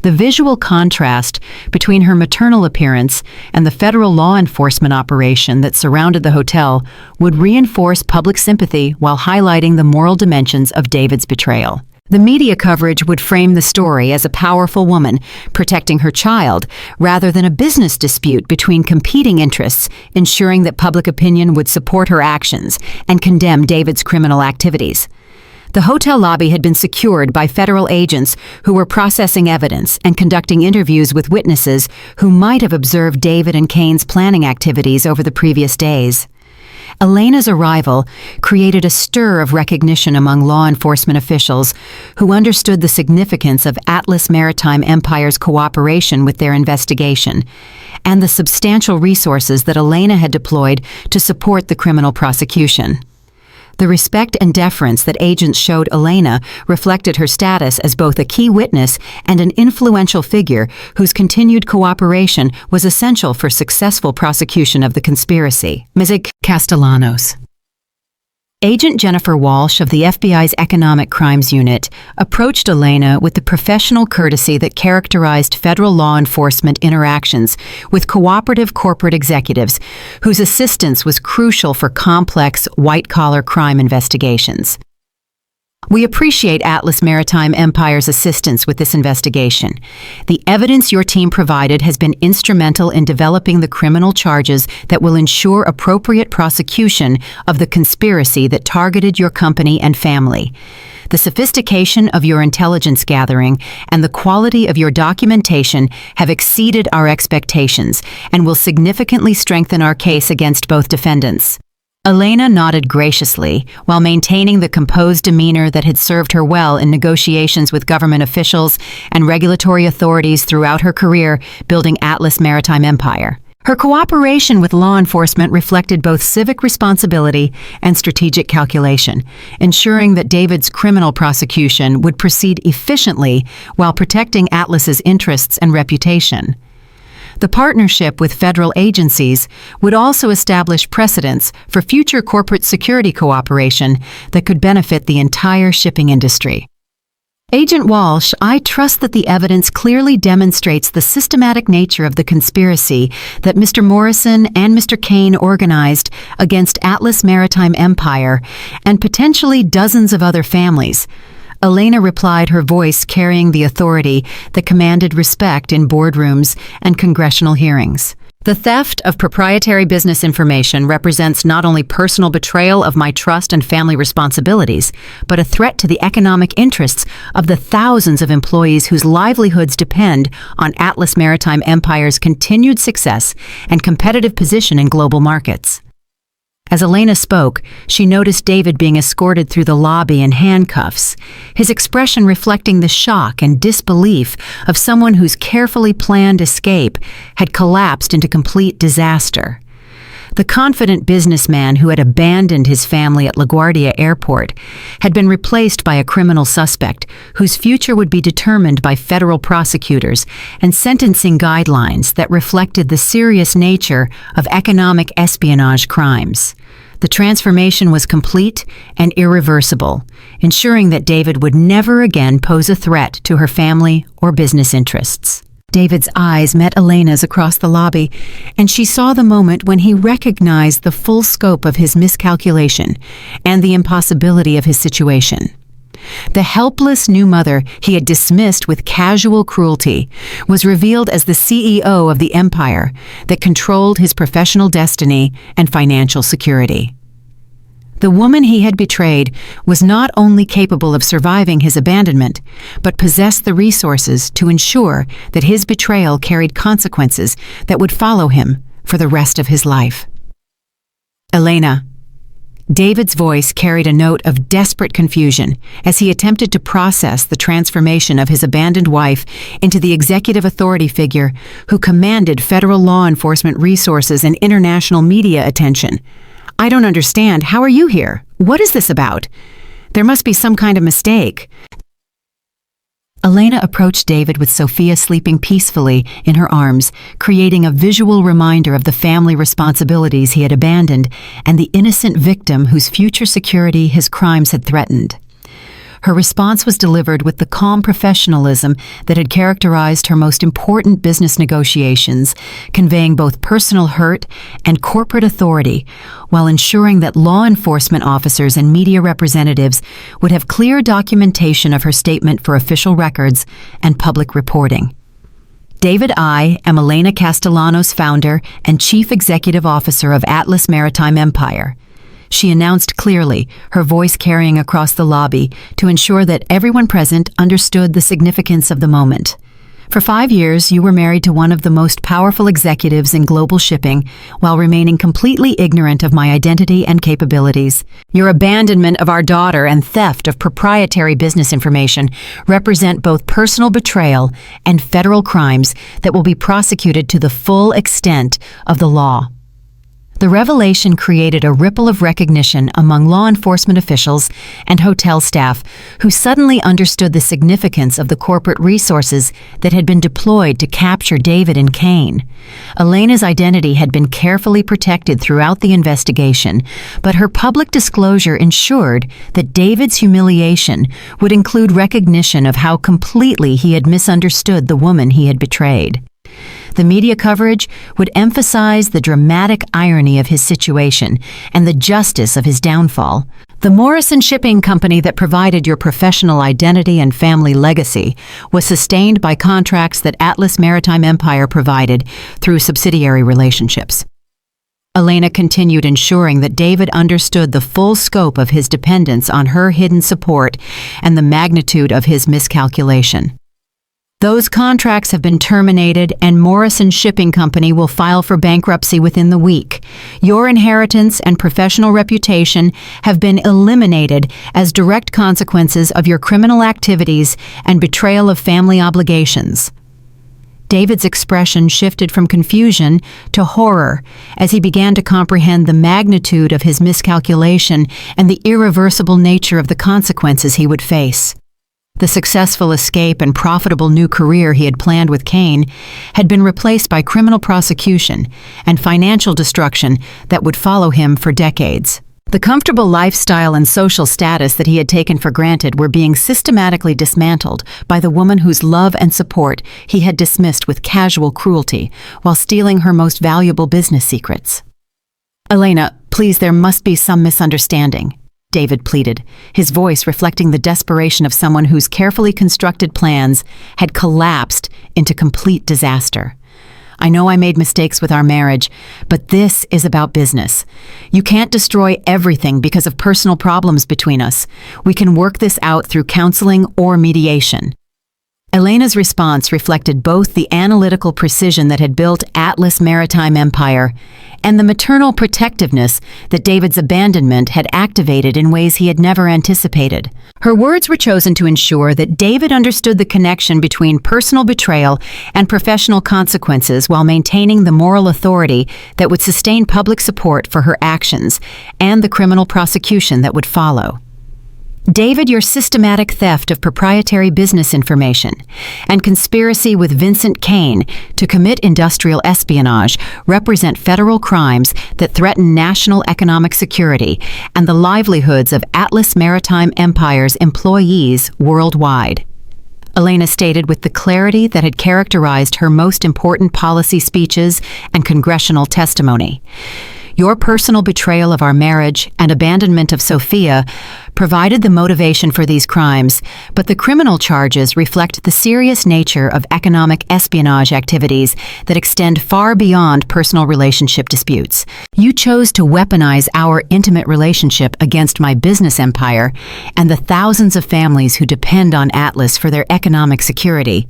The visual contrast between her maternal appearance and the federal law enforcement operation that surrounded the hotel would reinforce public sympathy while highlighting the moral dimensions of David's betrayal. The media coverage would frame the story as a powerful woman protecting her child rather than a business dispute between competing interests, ensuring that public opinion would support her actions and condemn David's criminal activities. The hotel lobby had been secured by federal agents who were processing evidence and conducting interviews with witnesses who might have observed David and Kane's planning activities over the previous days. Elena's arrival created a stir of recognition among law enforcement officials who understood the significance of Atlas Maritime Empire's cooperation with their investigation and the substantial resources that Elena had deployed to support the criminal prosecution. The respect and deference that agents showed Elena reflected her status as both a key witness and an influential figure whose continued cooperation was essential for successful prosecution of the conspiracy. Ms. Castellanos. Agent Jennifer Walsh of the FBI's Economic Crimes Unit approached Elena with the professional courtesy that characterized federal law enforcement interactions with cooperative corporate executives whose assistance was crucial for complex white-collar crime investigations. We appreciate Atlas Maritime Empire's assistance with this investigation. The evidence your team provided has been instrumental in developing the criminal charges that will ensure appropriate prosecution of the conspiracy that targeted your company and family. The sophistication of your intelligence gathering and the quality of your documentation have exceeded our expectations and will significantly strengthen our case against both defendants. Elena nodded graciously, while maintaining the composed demeanor that had served her well in negotiations with government officials and regulatory authorities throughout her career building Atlas Maritime Empire. Her cooperation with law enforcement reflected both civic responsibility and strategic calculation, ensuring that David's criminal prosecution would proceed efficiently while protecting Atlas's interests and reputation. The partnership with federal agencies would also establish precedents for future corporate security cooperation that could benefit the entire shipping industry. Agent Walsh, I trust that the evidence clearly demonstrates the systematic nature of the conspiracy that Mr. Morrison and Mr. Kane organized against Atlas Maritime Empire and potentially dozens of other families. Elena replied, her voice carrying the authority that commanded respect in boardrooms and congressional hearings. The theft of proprietary business information represents not only personal betrayal of my trust and family responsibilities, but a threat to the economic interests of the thousands of employees whose livelihoods depend on Atlas Maritime Empire's continued success and competitive position in global markets. As Elena spoke, she noticed David being escorted through the lobby in handcuffs, his expression reflecting the shock and disbelief of someone whose carefully planned escape had collapsed into complete disaster. The confident businessman who had abandoned his family at LaGuardia Airport had been replaced by a criminal suspect whose future would be determined by federal prosecutors and sentencing guidelines that reflected the serious nature of economic espionage crimes. The transformation was complete and irreversible, ensuring that David would never again pose a threat to her family or business interests. David's eyes met Elena's across the lobby, and she saw the moment when he recognized the full scope of his miscalculation and the impossibility of his situation. The helpless new mother he had dismissed with casual cruelty was revealed as the CEO of the empire that controlled his professional destiny and financial security. The woman he had betrayed was not only capable of surviving his abandonment, but possessed the resources to ensure that his betrayal carried consequences that would follow him for the rest of his life. Elena. David's voice carried a note of desperate confusion as he attempted to process the transformation of his abandoned wife into the executive authority figure who commanded federal law enforcement resources and international media attention. I don't understand. How are you here? What is this about? There must be some kind of mistake. Elena approached David with Sophia sleeping peacefully in her arms, creating a visual reminder of the family responsibilities he had abandoned and the innocent victim whose future security his crimes had threatened. Her response was delivered with the calm professionalism that had characterized her most important business negotiations, conveying both personal hurt and corporate authority, while ensuring that law enforcement officers and media representatives would have clear documentation of her statement for official records and public reporting. David, I am Elena Castellanos, founder and chief executive officer of Atlas Maritime Empire. She announced clearly, her voice carrying across the lobby to ensure that everyone present understood the significance of the moment. For 5 years, you were married to one of the most powerful executives in global shipping while remaining completely ignorant of my identity and capabilities. Your abandonment of our daughter and theft of proprietary business information represent both personal betrayal and federal crimes that will be prosecuted to the full extent of the law. The revelation created a ripple of recognition among law enforcement officials and hotel staff who suddenly understood the significance of the corporate resources that had been deployed to capture David and Kane. Elena's identity had been carefully protected throughout the investigation, but her public disclosure ensured that David's humiliation would include recognition of how completely he had misunderstood the woman he had betrayed. The media coverage would emphasize the dramatic irony of his situation and the justice of his downfall. The Morrison Shipping Company that provided your professional identity and family legacy was sustained by contracts that Atlas Maritime Empire provided through subsidiary relationships. Elena continued ensuring that David understood the full scope of his dependence on her hidden support and the magnitude of his miscalculation. Those contracts have been terminated, and Morrison Shipping Company will file for bankruptcy within the week. Your inheritance and professional reputation have been eliminated as direct consequences of your criminal activities and betrayal of family obligations. David's expression shifted from confusion to horror as he began to comprehend the magnitude of his miscalculation and the irreversible nature of the consequences he would face. The successful escape and profitable new career he had planned with Cain had been replaced by criminal prosecution and financial destruction that would follow him for decades. The comfortable lifestyle and social status that he had taken for granted were being systematically dismantled by the woman whose love and support he had dismissed with casual cruelty while stealing her most valuable business secrets. "Elena, please, there must be some misunderstanding," David pleaded, his voice reflecting the desperation of someone whose carefully constructed plans had collapsed into complete disaster. "I know I made mistakes with our marriage, but this is about business. You can't destroy everything because of personal problems between us. We can work this out through counseling or mediation." Elena's response reflected both the analytical precision that had built Atlas Maritime Empire and the maternal protectiveness that David's abandonment had activated in ways he had never anticipated. Her words were chosen to ensure that David understood the connection between personal betrayal and professional consequences while maintaining the moral authority that would sustain public support for her actions and the criminal prosecution that would follow. "David, your systematic theft of proprietary business information and conspiracy with Vincent Cain to commit industrial espionage represent federal crimes that threaten national economic security and the livelihoods of Atlas Maritime Empire's employees worldwide," Elena stated with the clarity that had characterized her most important policy speeches and congressional testimony. "Your personal betrayal of our marriage and abandonment of Sophia provided the motivation for these crimes, but the criminal charges reflect the serious nature of economic espionage activities that extend far beyond personal relationship disputes. You chose to weaponize our intimate relationship against my business empire and the thousands of families who depend on Atlas for their economic security."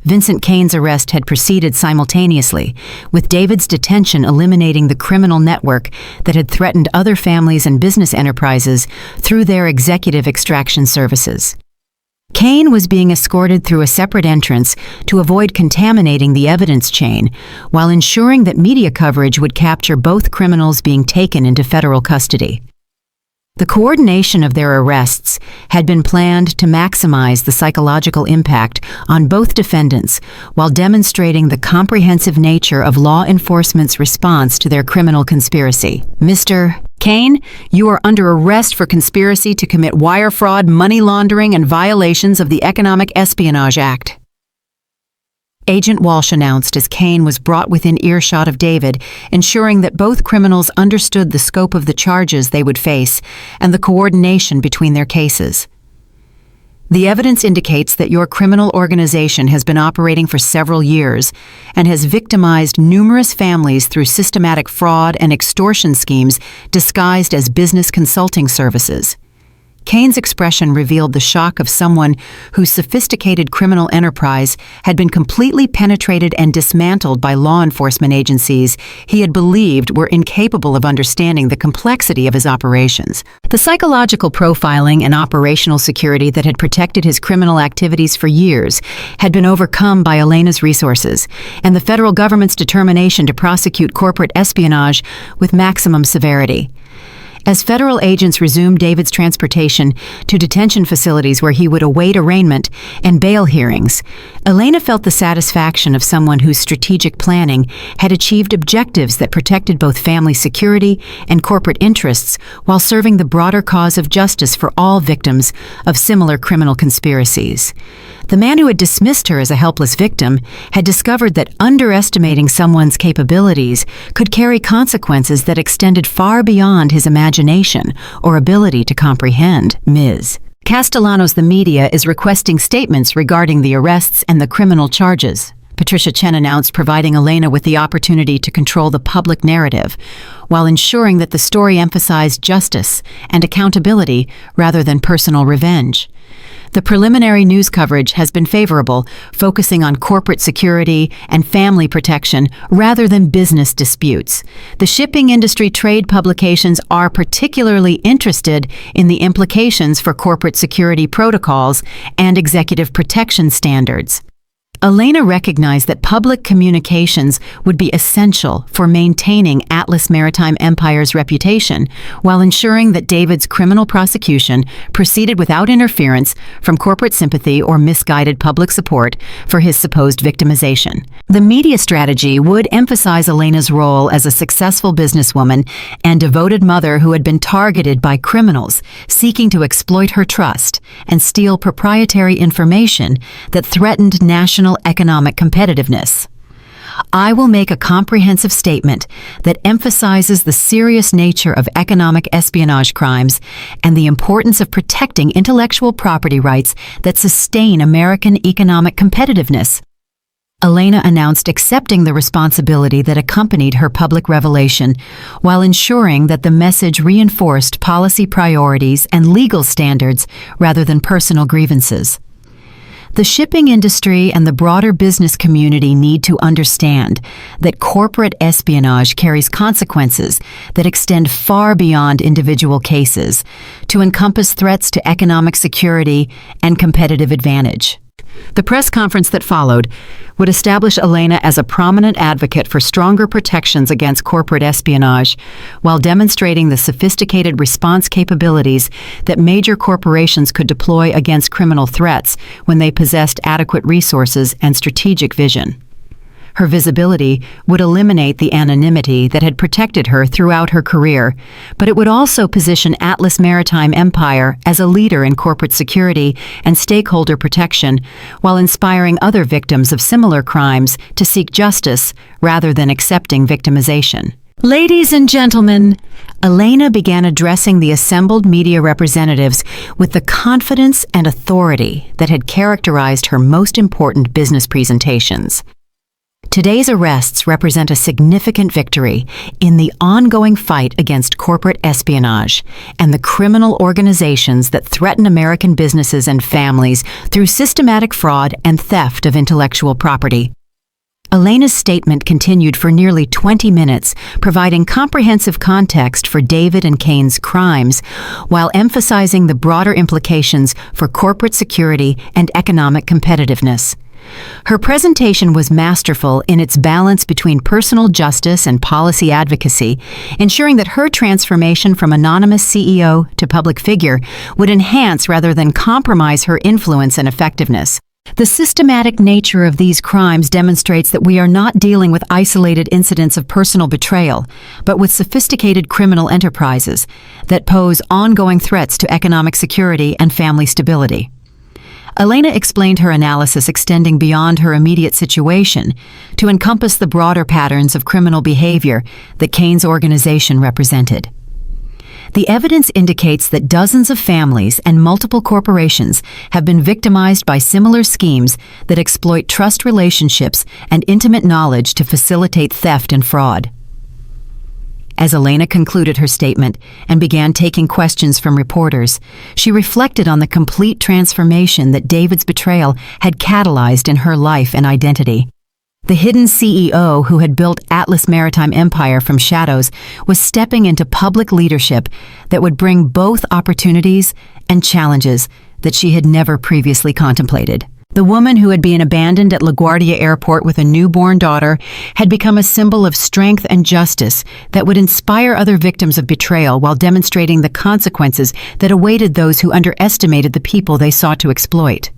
Vincent Cain's arrest had proceeded simultaneously, with David's detention eliminating the criminal network that had threatened other families and business enterprises through their executive extraction services. Cain was being escorted through a separate entrance to avoid contaminating the evidence chain, while ensuring that media coverage would capture both criminals being taken into federal custody. The coordination of their arrests had been planned to maximize the psychological impact on both defendants while demonstrating the comprehensive nature of law enforcement's response to their criminal conspiracy. "Mr. Cain, you are under arrest for conspiracy to commit wire fraud, money laundering, and violations of the Economic Espionage Act," Agent Walsh announced as Cain was brought within earshot of David, ensuring that both criminals understood the scope of the charges they would face and the coordination between their cases. "The evidence indicates that your criminal organization has been operating for several years and has victimized numerous families through systematic fraud and extortion schemes disguised as business consulting services." Cain's expression revealed the shock of someone whose sophisticated criminal enterprise had been completely penetrated and dismantled by law enforcement agencies he had believed were incapable of understanding the complexity of his operations. The psychological profiling and operational security that had protected his criminal activities for years had been overcome by Elena's resources and the federal government's determination to prosecute corporate espionage with maximum severity. As federal agents resumed David's transportation to detention facilities where he would await arraignment and bail hearings, Elena felt the satisfaction of someone whose strategic planning had achieved objectives that protected both family security and corporate interests while serving the broader cause of justice for all victims of similar criminal conspiracies. The man who had dismissed her as a helpless victim had discovered that underestimating someone's capabilities could carry consequences that extended far beyond his imagination or ability to comprehend. Ms. Castellanos, the media is requesting statements regarding the arrests and the criminal charges, Patricia Chen announced, providing Elena with the opportunity to control the public narrative, while ensuring that the story emphasized justice and accountability rather than personal revenge. The preliminary news coverage has been favorable, focusing on corporate security and family protection rather than business disputes. The shipping industry trade publications are particularly interested in the implications for corporate security protocols and executive protection standards. Elena recognized that public communications would be essential for maintaining Atlas Maritime Empire's reputation, while ensuring that David's criminal prosecution proceeded without interference from corporate sympathy or misguided public support for his supposed victimization. The media strategy would emphasize Elena's role as a successful businesswoman and devoted mother who had been targeted by criminals seeking to exploit her trust and steal proprietary information that threatened national economic competitiveness. I will make a comprehensive statement that emphasizes the serious nature of economic espionage crimes and the importance of protecting intellectual property rights that sustain American economic competitiveness. Elena announced, accepting the responsibility that accompanied her public revelation, while ensuring that the message reinforced policy priorities and legal standards rather than personal grievances. The shipping industry and the broader business community need to understand that corporate espionage carries consequences that extend far beyond individual cases to encompass threats to economic security and competitive advantage. The press conference that followed would establish Elena as a prominent advocate for stronger protections against corporate espionage, while demonstrating the sophisticated response capabilities that major corporations could deploy against criminal threats when they possessed adequate resources and strategic vision. Her visibility would eliminate the anonymity that had protected her throughout her career, but it would also position Atlas Maritime Empire as a leader in corporate security and stakeholder protection, while inspiring other victims of similar crimes to seek justice rather than accepting victimization. Ladies and gentlemen, Elena began addressing the assembled media representatives with the confidence and authority that had characterized her most important business presentations. Today's arrests represent a significant victory in the ongoing fight against corporate espionage and the criminal organizations that threaten American businesses and families through systematic fraud and theft of intellectual property. Elena's statement continued for nearly 20 minutes, providing comprehensive context for David and Cain's crimes, while emphasizing the broader implications for corporate security and economic competitiveness. Her presentation was masterful in its balance between personal justice and policy advocacy, ensuring that her transformation from anonymous CEO to public figure would enhance rather than compromise her influence and effectiveness. The systematic nature of these crimes demonstrates that we are not dealing with isolated incidents of personal betrayal, but with sophisticated criminal enterprises that pose ongoing threats to economic security and family stability. Elena explained her analysis extending beyond her immediate situation to encompass the broader patterns of criminal behavior that Cain's organization represented. The evidence indicates that dozens of families and multiple corporations have been victimized by similar schemes that exploit trust relationships and intimate knowledge to facilitate theft and fraud. As Elena concluded her statement and began taking questions from reporters, she reflected on the complete transformation that David's betrayal had catalyzed in her life and identity. The hidden CEO who had built Atlas Maritime Empire from shadows was stepping into public leadership that would bring both opportunities and challenges that she had never previously contemplated. The woman who had been abandoned at LaGuardia Airport with a newborn daughter had become a symbol of strength and justice that would inspire other victims of betrayal while demonstrating the consequences that awaited those who underestimated the people they sought to exploit.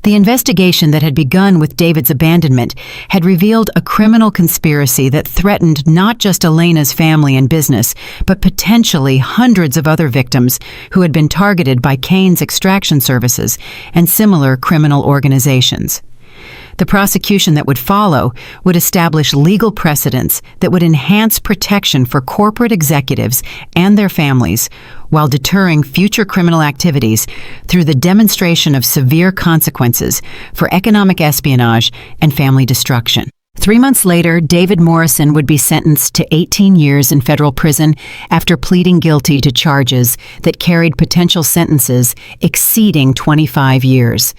The investigation that had begun with David's abandonment had revealed a criminal conspiracy that threatened not just Elena's family and business, but potentially hundreds of other victims who had been targeted by Cain's extraction services and similar criminal organizations. The prosecution that would follow would establish legal precedents that would enhance protection for corporate executives and their families while deterring future criminal activities through the demonstration of severe consequences for economic espionage and family destruction. 3 months later, David Morrison would be sentenced to 18 years in federal prison after pleading guilty to charges that carried potential sentences exceeding 25 years.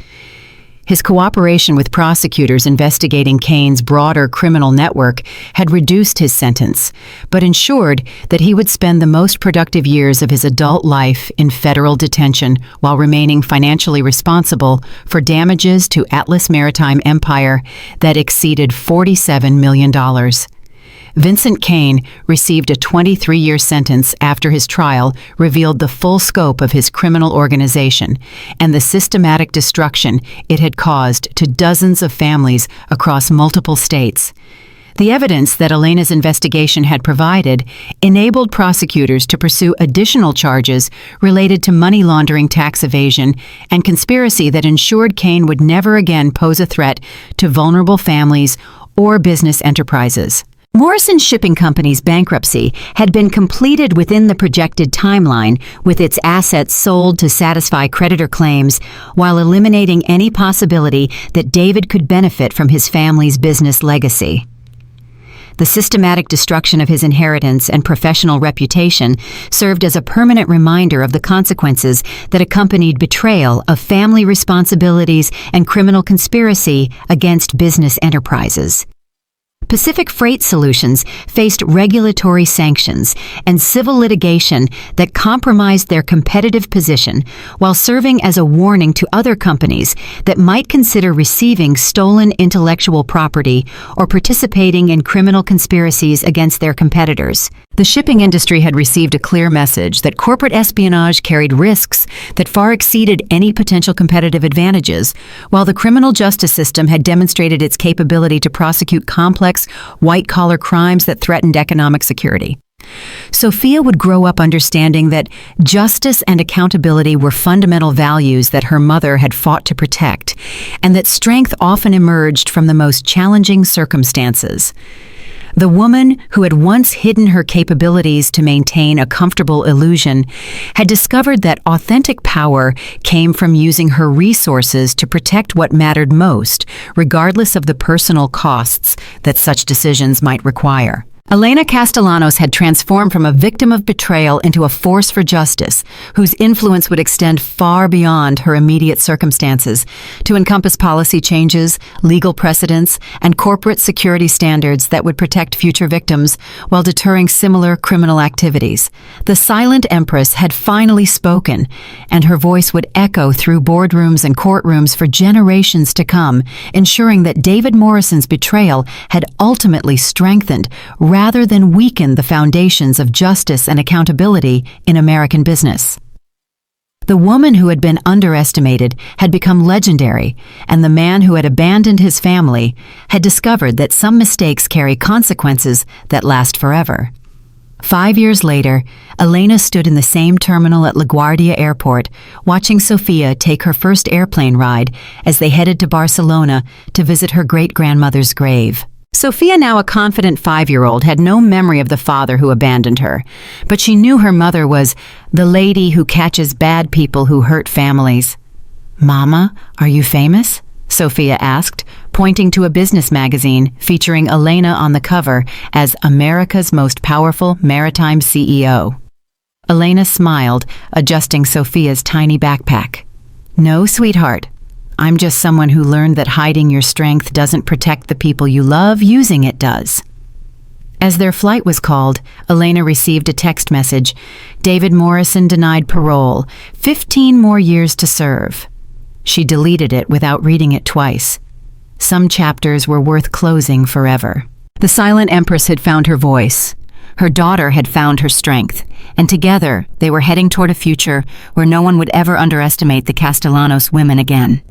His cooperation with prosecutors investigating Cain's broader criminal network had reduced his sentence, but ensured that he would spend the most productive years of his adult life in federal detention while remaining financially responsible for damages to Atlas Maritime Empire that exceeded $47 million. Vincent Cain received a 23-year sentence after his trial revealed the full scope of his criminal organization and the systematic destruction it had caused to dozens of families across multiple states. The evidence that Elena's investigation had provided enabled prosecutors to pursue additional charges related to money laundering, tax evasion, and conspiracy that ensured Cain would never again pose a threat to vulnerable families or business enterprises. Morrison Shipping Company's bankruptcy had been completed within the projected timeline, with its assets sold to satisfy creditor claims, while eliminating any possibility that David could benefit from his family's business legacy. The systematic destruction of his inheritance and professional reputation served as a permanent reminder of the consequences that accompanied betrayal of family responsibilities and criminal conspiracy against business enterprises. Pacific Freight Solutions faced regulatory sanctions and civil litigation that compromised their competitive position, while serving as a warning to other companies that might consider receiving stolen intellectual property or participating in criminal conspiracies against their competitors. The shipping industry had received a clear message that corporate espionage carried risks that far exceeded any potential competitive advantages, while the criminal justice system had demonstrated its capability to prosecute complex, white-collar crimes that threatened economic security. Sophia would grow up understanding that justice and accountability were fundamental values that her mother had fought to protect, and that strength often emerged from the most challenging circumstances. The woman who had once hidden her capabilities to maintain a comfortable illusion had discovered that authentic power came from using her resources to protect what mattered most, regardless of the personal costs that such decisions might require. Elena Castellanos had transformed from a victim of betrayal into a force for justice, whose influence would extend far beyond her immediate circumstances, to encompass policy changes, legal precedents, and corporate security standards that would protect future victims while deterring similar criminal activities. The silent empress had finally spoken, and her voice would echo through boardrooms and courtrooms for generations to come, ensuring that David Morrison's betrayal had ultimately strengthened rather than weaken the foundations of justice and accountability in American business. The woman who had been underestimated had become legendary, and the man who had abandoned his family had discovered that some mistakes carry consequences that last forever. 5 years later, Elena stood in the same terminal at LaGuardia Airport, watching Sophia take her first airplane ride as they headed to Barcelona to visit her great-grandmother's grave. Sophia, now a confident 5-year-old, had no memory of the father who abandoned her, but she knew her mother was the lady who catches bad people who hurt families. "Mama, are you famous?" Sophia asked, pointing to a business magazine featuring Elena on the cover as America's most powerful maritime CEO. Elena smiled, adjusting Sophia's tiny backpack. "No, sweetheart. I'm just someone who learned that hiding your strength doesn't protect the people you love, using it does." As their flight was called, Elena received a text message. David Morrison denied parole, 15 more years to serve. She deleted it without reading it twice. Some chapters were worth closing forever. The silent empress had found her voice. Her daughter had found her strength, and together they were heading toward a future where no one would ever underestimate the Castellanos women again.